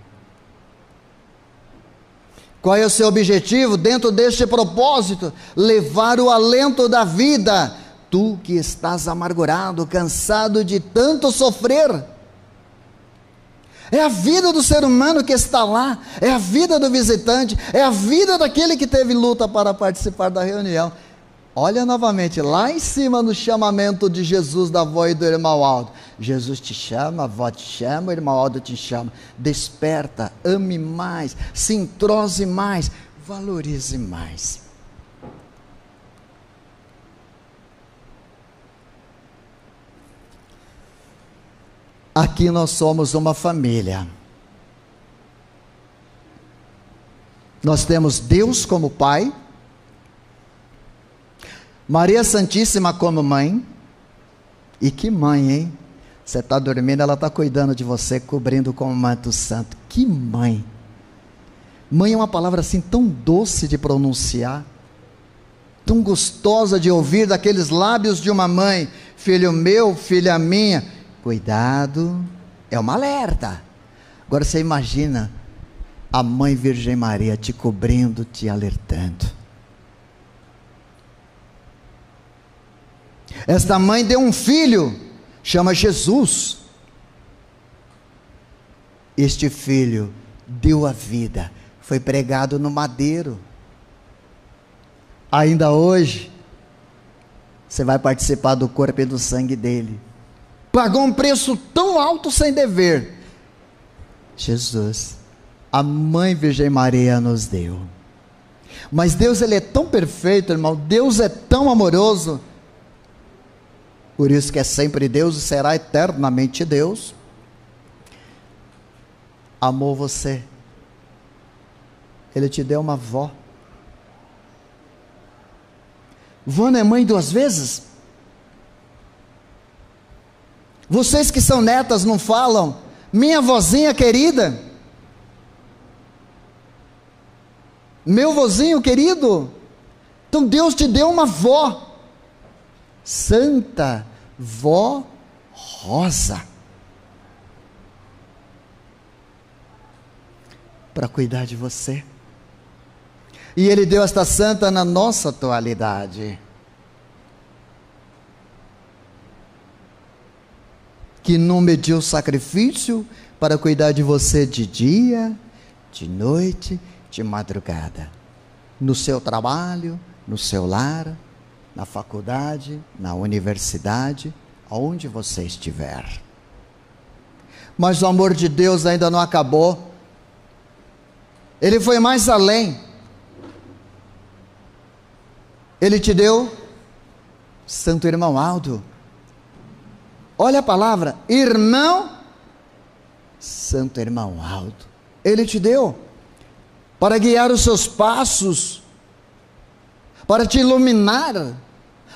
Qual é o seu objetivo dentro deste propósito? Levar o alento da vida. Tu que estás amargurado, cansado de tanto sofrer, É a vida do ser humano que está lá, é a vida do visitante, é a vida daquele que teve luta para participar da reunião. Olha novamente, lá em cima no chamamento de Jesus, da avó e do irmão Aldo. Jesus te chama, a avó te chama, o irmão Aldo te chama. Desperta, ame mais, se entrose mais, valorize mais. Aqui nós somos uma família. Nós temos Deus como Pai, Maria Santíssima como mãe. E que mãe, hein? Você está dormindo, ela está cuidando de você, cobrindo com o manto santo. Que mãe! Mãe é uma palavra assim tão doce de pronunciar, tão gostosa de ouvir daqueles lábios de uma mãe. Filho meu, filha minha, cuidado, é uma alerta. Agora você imagina a mãe Virgem Maria te cobrindo, te alertando. Esta mãe deu um filho, chama Jesus. Este filho deu a vida, foi pregado no madeiro. Ainda hoje, você vai participar do corpo e do sangue dele. Pagou um preço tão alto sem dever. Jesus, a mãe Virgem Maria nos deu. Mas Deus, ele é tão perfeito, irmão. Deus é tão amoroso. Por isso que é sempre Deus e será eternamente Deus. Amou você. Ele te deu uma avó. Vó não é mãe duas vezes? Vocês que são netas não falam, minha vozinha querida, meu vozinho querido? Então Deus te deu uma avó, Santa Vó Rosa, para cuidar de você. E Ele deu esta santa na nossa atualidade, que não mediu sacrifício para cuidar de você de dia, de noite, de madrugada, no seu trabalho, no seu lar, na faculdade, na universidade, aonde você estiver. Mas o amor de Deus ainda não acabou. Ele foi mais além. Ele te deu Santo Irmão Aldo. Olha a palavra, irmão, Santo Irmão Aldo. Ele te deu para guiar os seus passos, para te iluminar,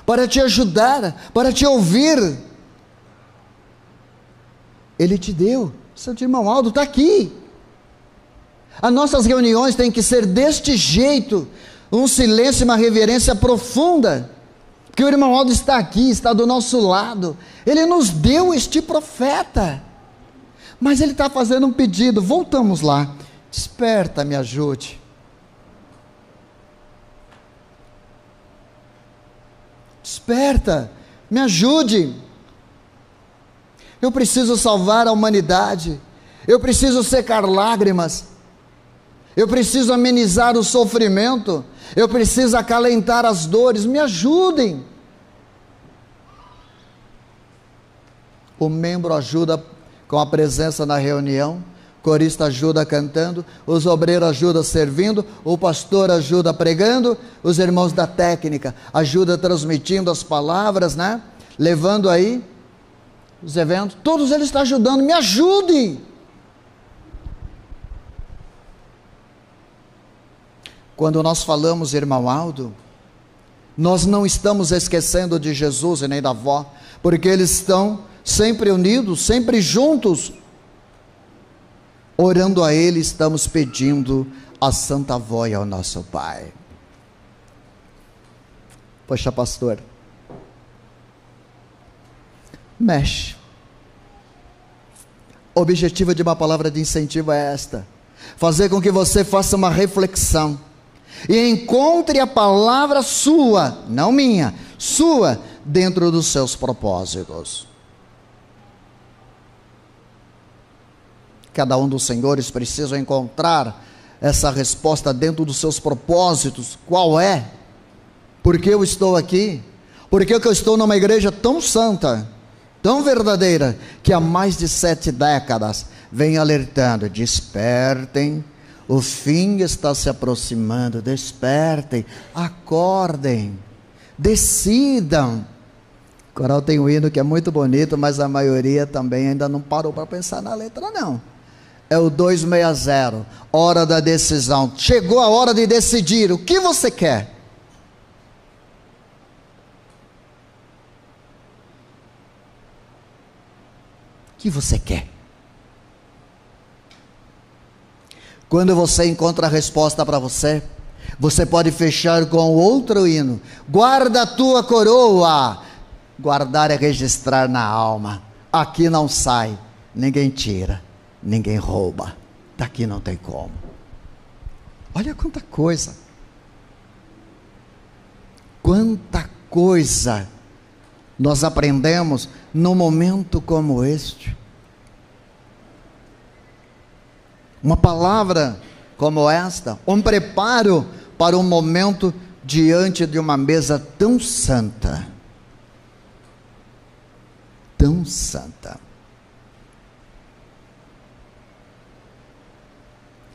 para te ajudar, para te ouvir. Ele te deu. Santo Irmão Aldo está aqui. As nossas reuniões têm que ser deste jeito, um silêncio e uma reverência profunda, porque o irmão Aldo está aqui, está do nosso lado. Ele nos deu este profeta, mas ele está fazendo um pedido. Voltamos lá. Desperta, me ajude. Desperta, me ajude. Eu preciso salvar a humanidade. Eu preciso secar lágrimas. Eu preciso amenizar o sofrimento. Eu preciso acalentar as dores. Me ajudem. O membro ajuda com a presença na reunião. O corista ajuda cantando. Os obreiros ajudam servindo. O pastor ajuda pregando. Os irmãos da técnica ajudam transmitindo as palavras, né? Levando aí os eventos. Todos eles estão ajudando. Me ajudem. Quando nós falamos, irmão Aldo, nós não estamos esquecendo de Jesus e nem da avó, porque eles estão sempre unidos, sempre juntos. Orando a Ele, estamos pedindo a Santa Avó e ao nosso Pai. Poxa, pastor, mexe. O objetivo de uma palavra de incentivo é esta: fazer com que você faça uma reflexão e encontre a palavra sua, não minha, sua, dentro dos seus propósitos. Cada um dos senhores precisa encontrar essa resposta dentro dos seus propósitos. Qual é? Por que eu estou aqui? Por que eu estou numa igreja tão santa, tão verdadeira, que há mais de 7 décadas vem alertando: despertem, o fim está se aproximando, despertem, acordem, decidam. O coral tem um hino que é muito bonito, mas a maioria também ainda não parou para pensar na letra, não. É o 260, hora da decisão. Chegou a hora de decidir o que você quer. O que você quer? Quando você encontra a resposta para você, você pode fechar com outro hino: guarda a tua coroa. Guardar é registrar na alma. Aqui não sai, ninguém tira, ninguém rouba. Daqui não tem como. Olha quanta coisa. Quanta coisa nós aprendemos num momento como este. Uma palavra como esta, um preparo para um momento diante de uma mesa tão santa. Tão santa.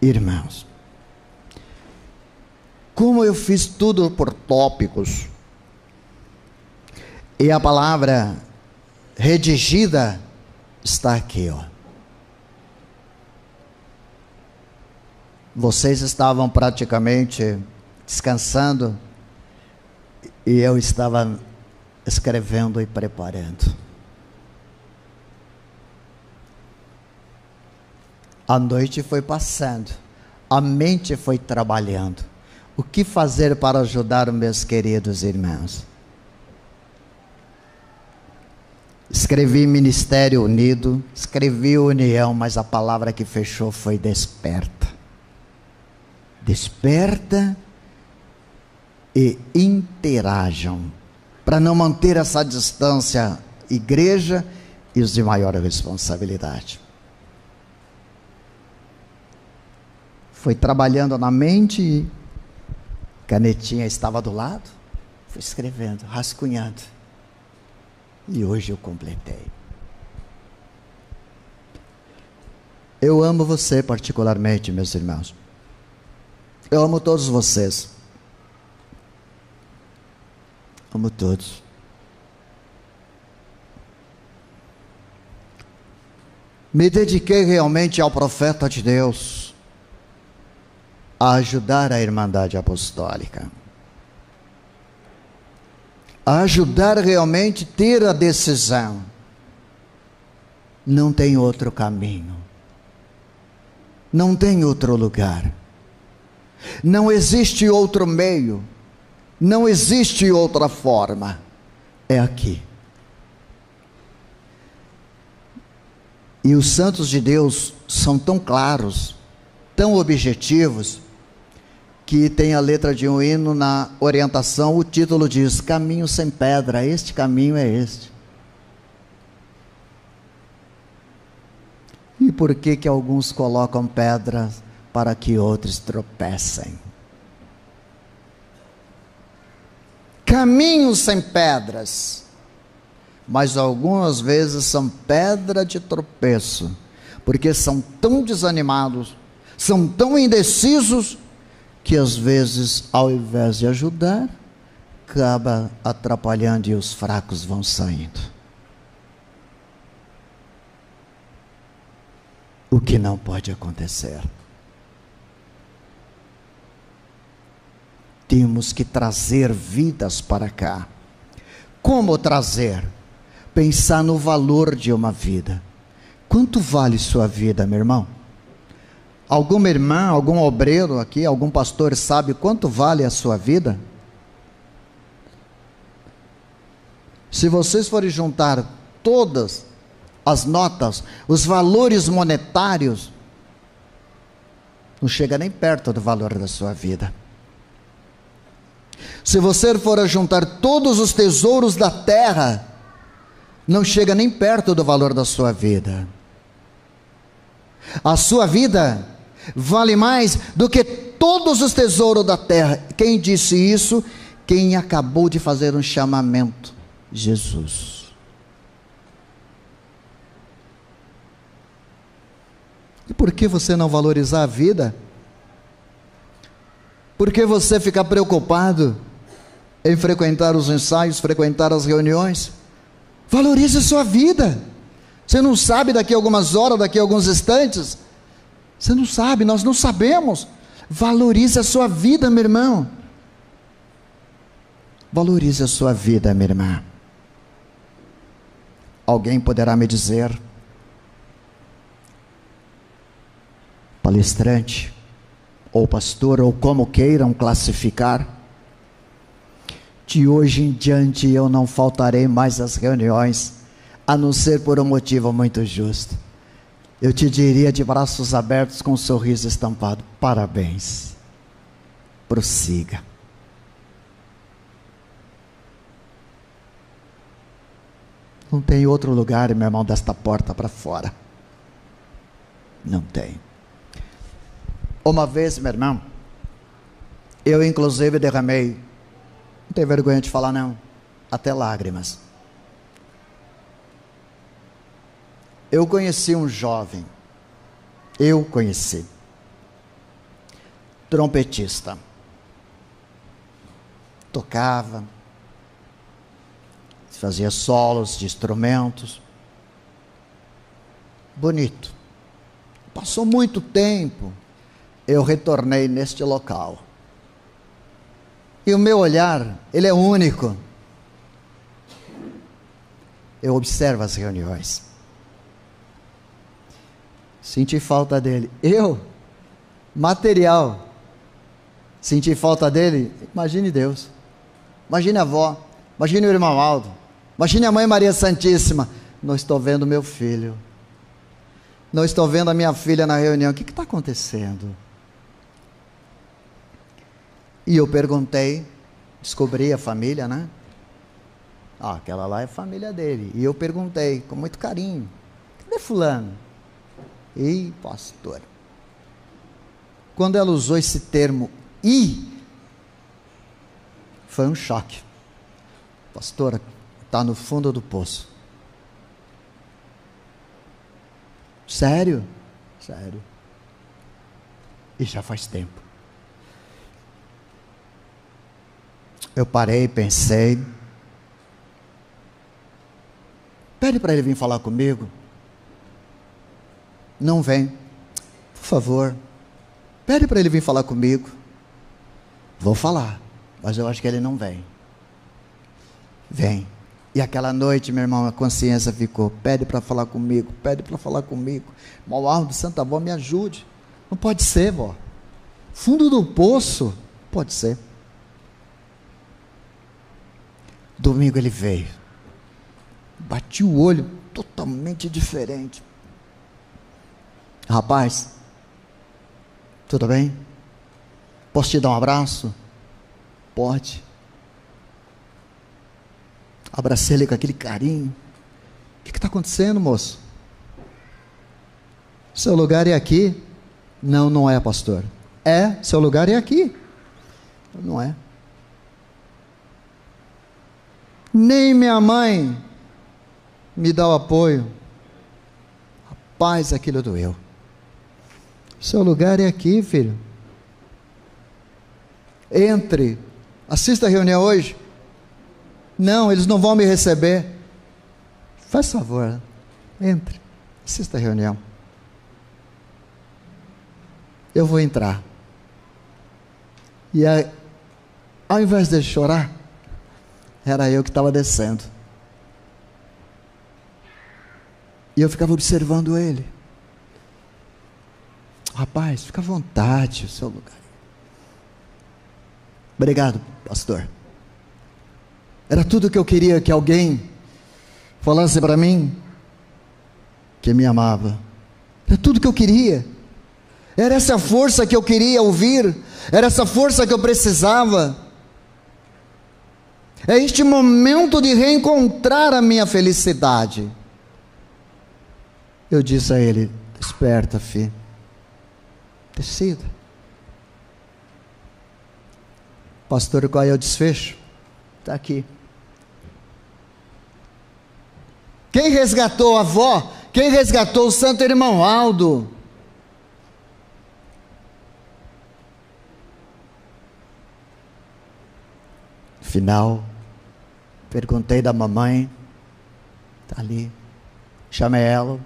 Irmãos, como eu fiz tudo por tópicos, e a palavra redigida está aqui, ó. Vocês estavam praticamente descansando e eu estava escrevendo e preparando. A noite foi passando, a mente foi trabalhando. O que fazer para ajudar os meus queridos irmãos? Escrevi Ministério Unido, escrevi União, mas a palavra que fechou foi desperta. Desperta e interajam, para não manter essa distância, igreja e os de maior responsabilidade. Foi trabalhando na mente e canetinha estava do lado, fui escrevendo, rascunhando. E hoje eu completei. Eu amo você particularmente, meus irmãos. Eu amo todos vocês. Amo todos. Me dediquei realmente ao profeta de Deus, a ajudar a Irmandade Apostólica, a ajudar realmente a ter a decisão. Não tem outro caminho, não tem outro lugar, não existe outro meio, não existe outra forma, é aqui. E os santos de Deus são tão claros, tão objetivos, que tem a letra de um hino na orientação, o título diz: caminho sem pedra, este caminho é este. E por que que alguns colocam pedras para que outros tropecem? Caminhos sem pedras, mas algumas vezes são pedra de tropeço, porque são tão desanimados, são tão indecisos, que às vezes, ao invés de ajudar, acaba atrapalhando e os fracos vão saindo. O que não pode acontecer. Temos que trazer vidas para cá. Como trazer? Pensar no valor de uma vida. Quanto vale sua vida, meu irmão? Alguma irmã, algum obreiro aqui, algum pastor sabe quanto vale a sua vida? Se vocês forem juntar todas as notas, os valores monetários, não chega nem perto do valor da sua vida. Se você for juntar todos os tesouros da terra, não chega nem perto do valor da sua vida. A sua vida vale mais do que todos os tesouros da terra. Quem disse isso? Quem acabou de fazer um chamamento: Jesus. E por que você não valorizar a vida? Por que você ficar preocupado em frequentar os ensaios, frequentar as reuniões? Valorize a sua vida. Você não sabe daqui a algumas horas, daqui a alguns instantes. Você não sabe, nós não sabemos. Valorize a sua vida, meu irmão. Valorize a sua vida, minha irmã. Alguém poderá me dizer, palestrante, ou pastor, ou como queiram classificar, de hoje em diante eu não faltarei mais às reuniões, a não ser por um motivo muito justo. Eu te diria de braços abertos, com um sorriso estampado: parabéns, prossiga. Não tem outro lugar, meu irmão, desta porta para fora. Não tem. Uma vez, meu irmão, eu inclusive derramei, não tenho vergonha de falar não, até lágrimas. Eu conheci um jovem, trompetista, tocava, fazia solos de instrumentos, bonito. Passou muito tempo, eu retornei neste local, e o meu olhar, ele é único. Eu observo as reuniões, senti falta dele. Material, senti falta dele. Imagine Deus, imagine a avó, imagine o irmão Aldo, imagine a mãe Maria Santíssima. Não estou vendo meu filho, não estou vendo a minha filha na reunião. O que está acontecendo? E eu perguntei, descobri a família, né? Aquela lá é a família dele. E eu perguntei com muito carinho: cadê fulano? Ei, pastor, quando ela usou esse termo foi um choque. Pastora, está no fundo do poço. Sério? Sério. E já faz tempo. Eu parei, pensei. Pede para ele vir falar comigo. Não vem. Por favor, pede para ele vir falar comigo. Vou falar, mas eu acho que ele não vem. Vem. E aquela noite, meu irmão, a consciência ficou: pede para falar comigo, pede para falar comigo. Irmão Aldo, Santa Vó, me ajude. Não pode ser, vó. Fundo do poço. Pode ser. Domingo ele veio. Bati o olho, totalmente diferente. Rapaz, tudo bem? Posso te dar um abraço? Pode. Abracei ele com aquele carinho. O que está acontecendo, moço? Seu lugar é aqui? Não, não é, pastor. É, seu lugar é aqui. Não é. Nem minha mãe me dá o apoio. Rapaz, aquilo doeu. Seu lugar é aqui, filho. Entre. Assista a reunião hoje. Não, eles não vão me receber. Faz favor, entre. Assista a reunião. Eu vou entrar. E aí, ao invés de chorar, era eu que estava descendo. E eu ficava observando ele. Rapaz, fica à vontade, o seu lugar. Obrigado, pastor. Era tudo que eu queria, que alguém falasse para mim que me amava. Era tudo que eu queria. Era essa força que eu queria ouvir. Era essa força que eu precisava. É este momento de reencontrar a minha felicidade. Eu disse a ele: Esperta, filha. Decida. Pastor, qual é o desfecho? Está aqui. Quem resgatou a avó? Quem resgatou o santo irmão Aldo? Final, perguntei da mamãe, está ali, chamei ela,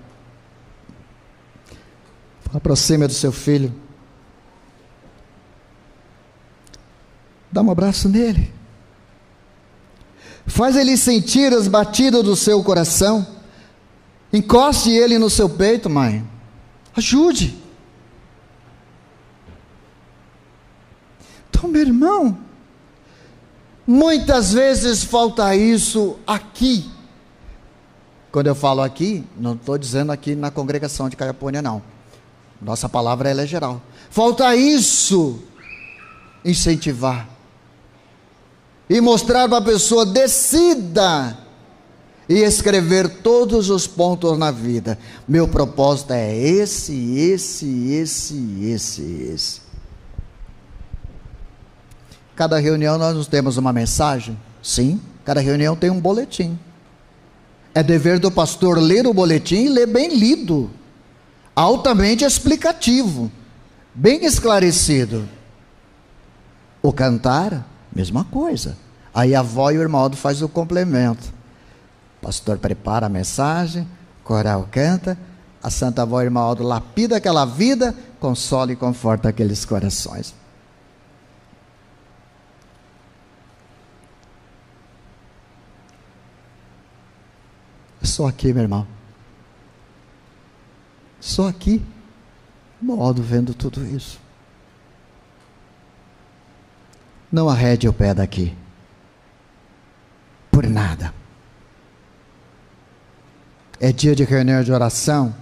aproxima do seu filho, dá um abraço nele, faz ele sentir as batidas do seu coração, encoste ele no seu peito, mãe, ajude. Então, meu irmão, muitas vezes falta isso aqui. Quando eu falo aqui, não estou dizendo aqui na congregação de Caiapônia, não. Nossa palavra ela é geral. Falta isso, incentivar. E mostrar para a pessoa, decida. E escrever todos os pontos na vida. Meu propósito é esse. Cada reunião nós temos uma mensagem? Sim, cada reunião tem um boletim. É dever do pastor ler o boletim e ler bem lido, altamente explicativo, bem esclarecido. O cantar, mesma coisa. Aí a avó e o irmão faz o complemento. O pastor prepara a mensagem, o coral canta, a santa avó e o irmão lapida aquela vida, consola e conforta aqueles corações. Só aqui, meu irmão. Só aqui. Modo vendo tudo isso. Não arrede o pé daqui. Por nada. É dia de reunião de oração.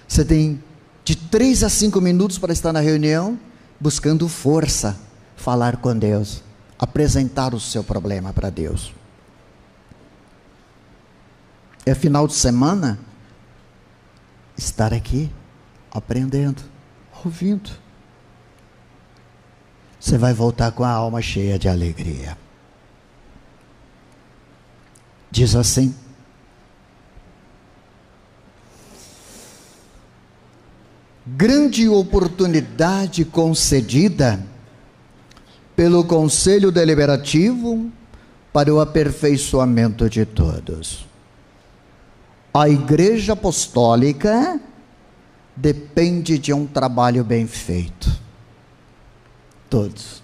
Você tem de 3 a 5 minutos para estar na reunião, buscando força, falar com Deus, apresentar o seu problema para Deus. É final de semana, estar aqui, aprendendo, ouvindo. Você vai voltar com a alma cheia de alegria. Diz assim: grande oportunidade concedida pelo Conselho Deliberativo para o aperfeiçoamento de todos. A Igreja Apostólica depende de um trabalho bem feito. Todos.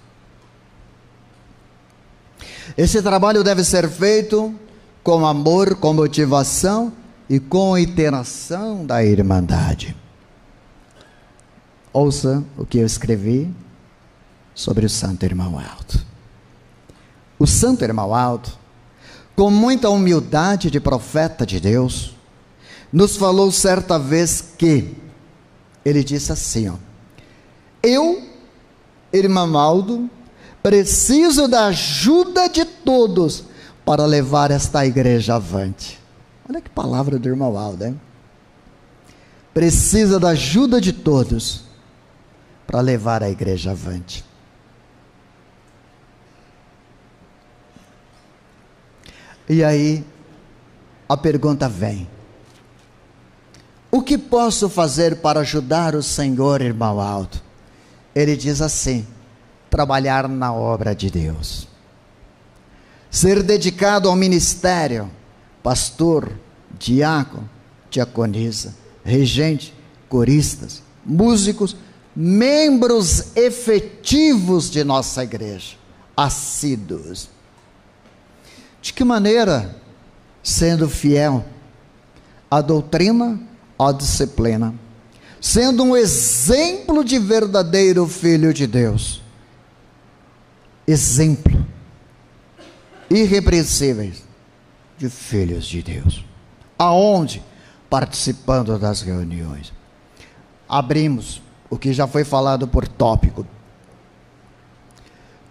Esse trabalho deve ser feito com amor, com motivação e com interação da irmandade. Ouça o que eu escrevi sobre o Santo Irmão Aldo. O Santo Irmão Aldo, com muita humildade de profeta de Deus, nos falou certa vez que, ele disse assim, eu, irmão Aldo, preciso da ajuda de todos para levar esta igreja avante. Olha que palavra do irmão Aldo, hein? Precisa da ajuda de todos para levar a igreja avante. E aí, a pergunta vem: o que posso fazer para ajudar o Senhor, irmão Aldo? Ele diz assim: trabalhar na obra de Deus, ser dedicado ao ministério, pastor, diácono, diaconisa, regente, coristas, músicos, membros efetivos de nossa igreja, assíduos. De que maneira? Sendo fiel à doutrina, à disciplina, sendo um exemplo de verdadeiro filho de Deus, exemplo irrepreensíveis de filhos de Deus. Aonde? Participando das reuniões. Abrimos o que já foi falado por tópico.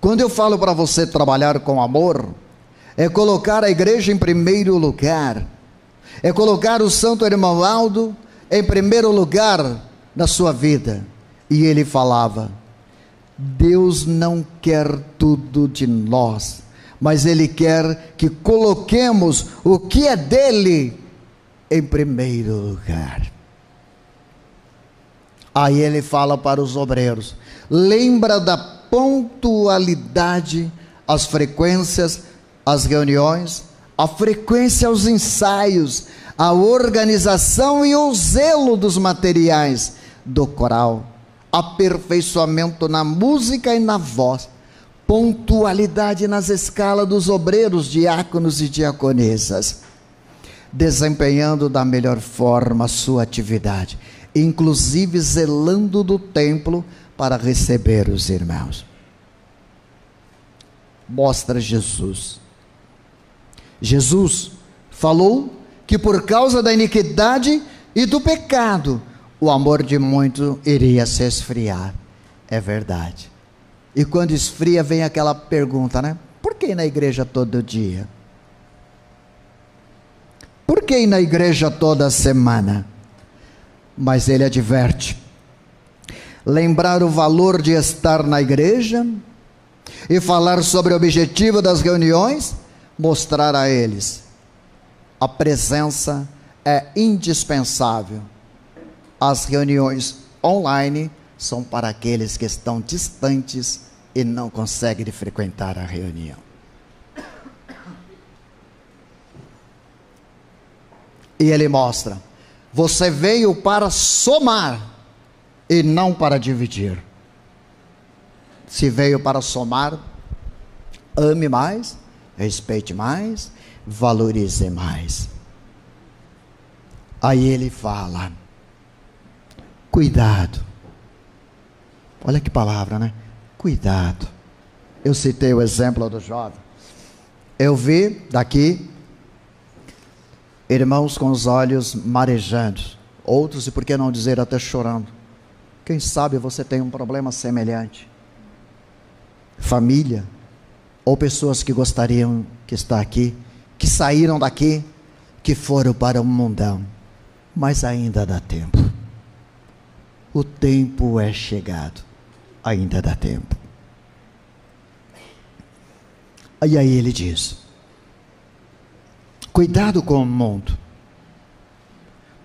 Quando eu falo para você trabalhar com amor, é colocar a igreja em primeiro lugar, é colocar o Santo Irmão Aldo em primeiro lugar na sua vida. E ele falava: Deus não quer tudo de nós, mas Ele quer que coloquemos o que é dele em primeiro lugar. Aí ele fala para os obreiros: lembra da pontualidade, as frequências, as reuniões, a frequência aos ensaios, a organização e o zelo dos materiais do coral, aperfeiçoamento na música e na voz, pontualidade nas escalas dos obreiros, diáconos e diaconesas, desempenhando da melhor forma a sua atividade, inclusive zelando do templo para receber os irmãos. Mostra Jesus. Jesus falou que por causa da iniquidade e do pecado, o amor de muitos iria se esfriar. É verdade. E quando esfria, vem aquela pergunta, né? Por que ir na igreja todo dia? Por que ir na igreja toda semana? Mas ele adverte: lembrar o valor de estar na igreja e falar sobre o objetivo das reuniões, mostrar a eles: a presença é indispensável. As reuniões online são para aqueles que estão distantes e não conseguem frequentar a reunião. E ele mostra: você veio para somar e não para dividir. Se veio para somar, ame mais, respeite mais, valorize mais. Aí ele fala: cuidado. Olha que palavra, né? Cuidado. Eu citei o exemplo do jovem. Eu vi daqui irmãos com os olhos marejando, outros, e por que não dizer até chorando. Quem sabe você tem um problema semelhante. Família, ou pessoas que gostariam que está aqui, que saíram daqui, que foram para o mundão, mas ainda dá tempo. O tempo é chegado, ainda dá tempo. E aí ele diz: cuidado com o mundo,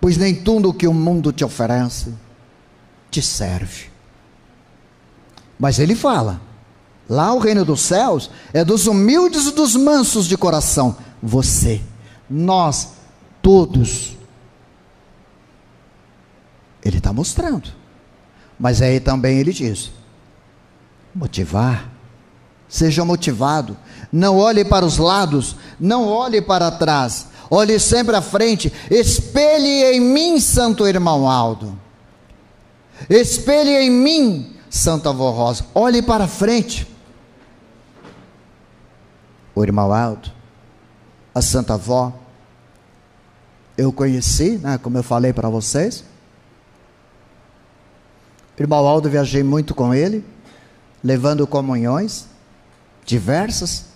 pois nem tudo que o mundo te oferece te serve. Mas ele fala: lá o reino dos céus é dos humildes e dos mansos de coração. Você, nós, todos. Ele está mostrando. Mas aí também ele diz: motivar. Seja motivado. Não olhe para os lados, não olhe para trás, olhe sempre à frente. Espelhe em mim, santo irmão Aldo. Espelhe em mim, Santa Avó Rosa. Olhe para frente. O irmão Aldo, a Santa Avó, eu conheci, né, como eu falei para vocês. O irmão Aldo, viajei muito com ele, levando comunhões diversas,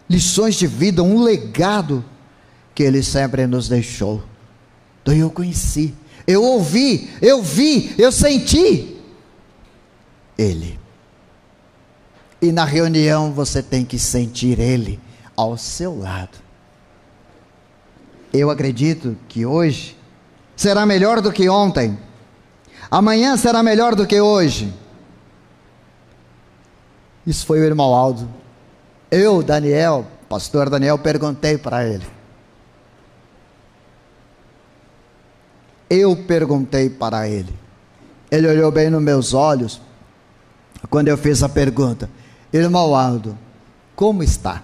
lições de vida, um legado que ele sempre nos deixou. Então eu conheci, eu ouvi, eu vi, eu senti ele. E na reunião você tem que sentir ele ao seu lado. Eu acredito que hoje será melhor do que ontem. Amanhã será melhor do que hoje. Isso foi o irmão Aldo. Eu, Daniel, pastor Daniel, perguntei para ele. Eu perguntei para ele. Ele olhou bem nos meus olhos quando eu fiz a pergunta: irmão Aldo, como está?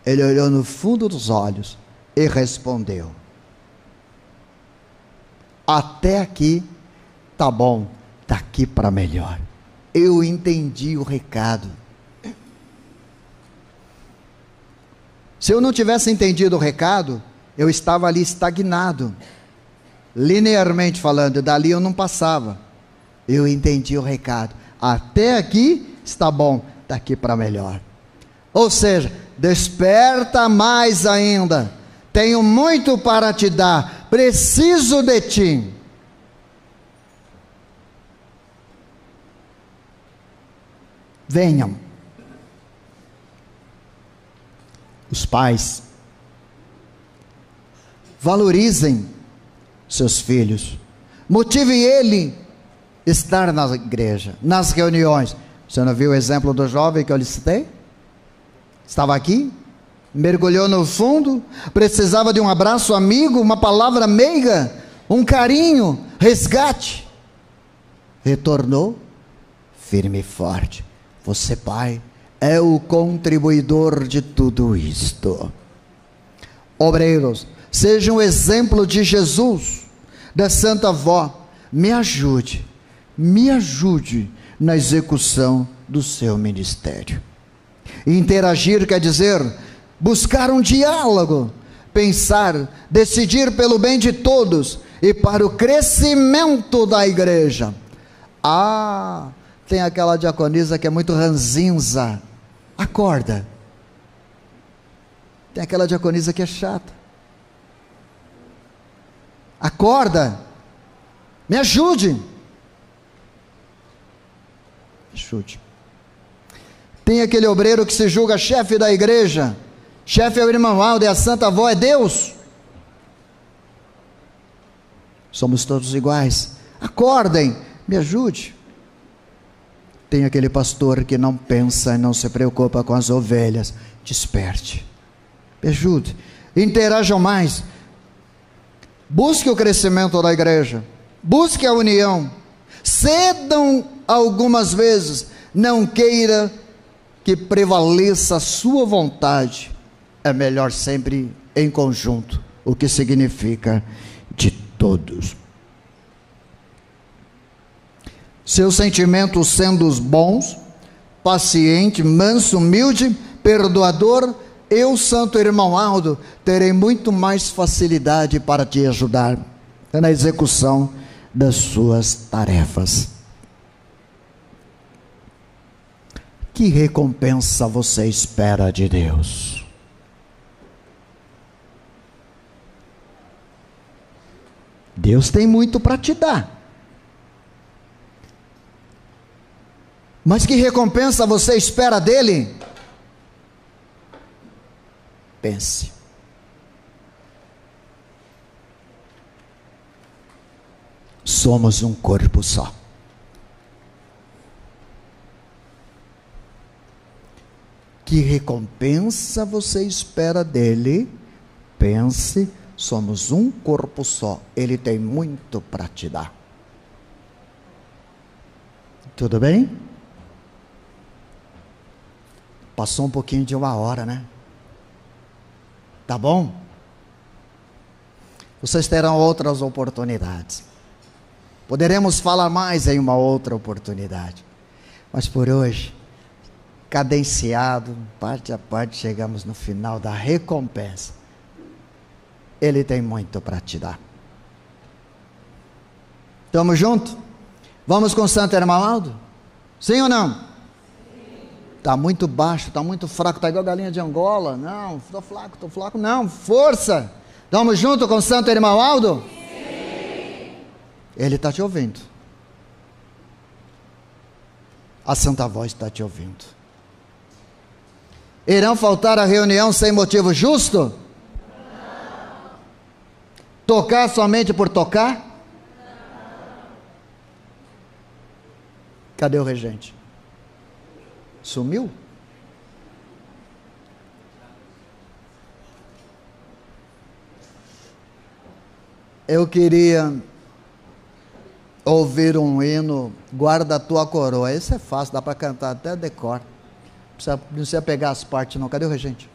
Ele olhou no fundo dos olhos e respondeu: até aqui tá bom, daqui para melhor. Eu entendi o recado. Se eu não tivesse entendido o recado, eu estava ali estagnado, linearmente falando, dali eu não passava. Eu entendi o recado. Até aqui está bom, daqui para melhor. Ou seja, desperta mais ainda, tenho muito para te dar, preciso de ti. Venham. Os pais, valorizem seus filhos, motive ele a estar na igreja, nas reuniões. Você não viu o exemplo do jovem que eu lhe citei? Estava aqui, mergulhou no fundo, precisava de um abraço amigo, uma palavra meiga, um carinho, resgate. Retornou firme e forte. Você, pai, é o contribuidor de tudo isto. Obreiros, seja um exemplo de Jesus, da Santa Avó. Me ajude na execução do seu ministério. Interagir quer dizer buscar um diálogo, pensar, decidir pelo bem de todos e para o crescimento da igreja. Tem aquela diaconisa que é muito ranzinza. Acorda. Tem aquela diaconisa que é chata. Acorda. Me ajude. Tem aquele obreiro que se julga chefe da igreja. Chefe é o irmão Aldo e a Santa Avó é Deus. Somos todos iguais. Acordem. Me ajude. Tem aquele pastor que não pensa e não se preocupa com as ovelhas. Desperte. Me ajude. Interajam mais. Busque o crescimento da igreja. Busque a união. Cedam algumas vezes. Não queira que prevaleça a sua vontade. É melhor sempre em conjunto. O que significa de todos. Seus sentimentos sendo os bons, paciente, manso, humilde, perdoador, eu, santo irmão Aldo, terei muito mais facilidade para te ajudar na execução das suas tarefas. Que recompensa você espera de Deus? Deus tem muito para te dar. Mas que recompensa você espera dele? Pense. Somos um corpo só. Que recompensa você espera dele? Pense, somos um corpo só. Ele tem muito para te dar. Tudo bem? Passou um pouquinho de 1 hora, né? Tá bom? Vocês terão outras oportunidades. Poderemos falar mais em uma outra oportunidade. Mas por hoje, cadenciado, parte a parte, chegamos no final da recompensa. Ele tem muito para te dar. Estamos juntos? Vamos com Santo Irmão Aldo? Sim ou não? Está muito baixo, está muito fraco, está igual a galinha de Angola. Não, estou flaco, não, força. Estamos juntos com o Santo Irmão Aldo? Sim. Ele está te ouvindo. A Santa Voz está te ouvindo. Irão faltar a reunião sem motivo justo? Não. Tocar somente por tocar? Não. Cadê o regente? Sumiu? Eu queria ouvir um hino, Guarda a Tua Coroa. Esse é fácil, dá para cantar até decor. Não precisa pegar as partes não. Cadê o regente?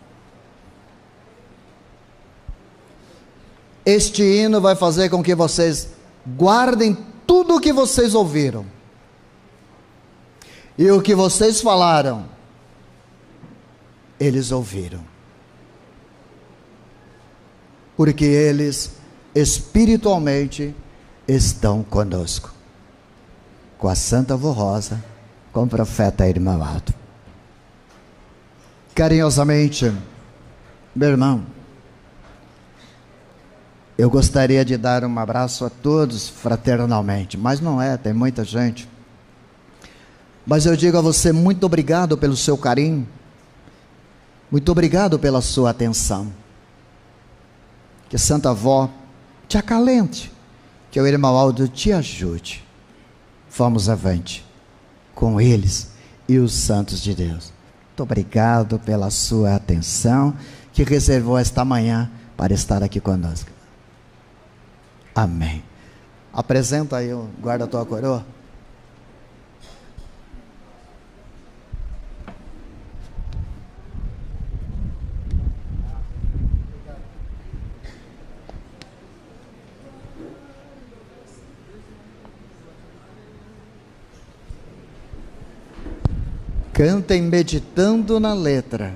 Este hino vai fazer com que vocês guardem tudo o que vocês ouviram. E o que vocês falaram, eles ouviram. Porque eles espiritualmente estão conosco. Com a Santa Avó Rosa, com o profeta Irmão Aldo. Carinhosamente, meu irmão, Eu gostaria de dar um abraço a todos fraternalmente, mas não é, tem muita gente. Mas eu digo a você, muito obrigado pelo seu carinho, muito obrigado pela sua atenção. Que Santa Avó te acalente, que o irmão Aldo te ajude. Vamos avante com eles e os santos de Deus. Muito obrigado pela sua atenção, que reservou esta manhã para estar aqui conosco. Amém. Apresenta aí, guarda a tua coroa. Cantem meditando na letra.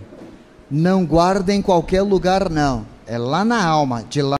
Não guardem em qualquer lugar, não. É lá na alma, de lá.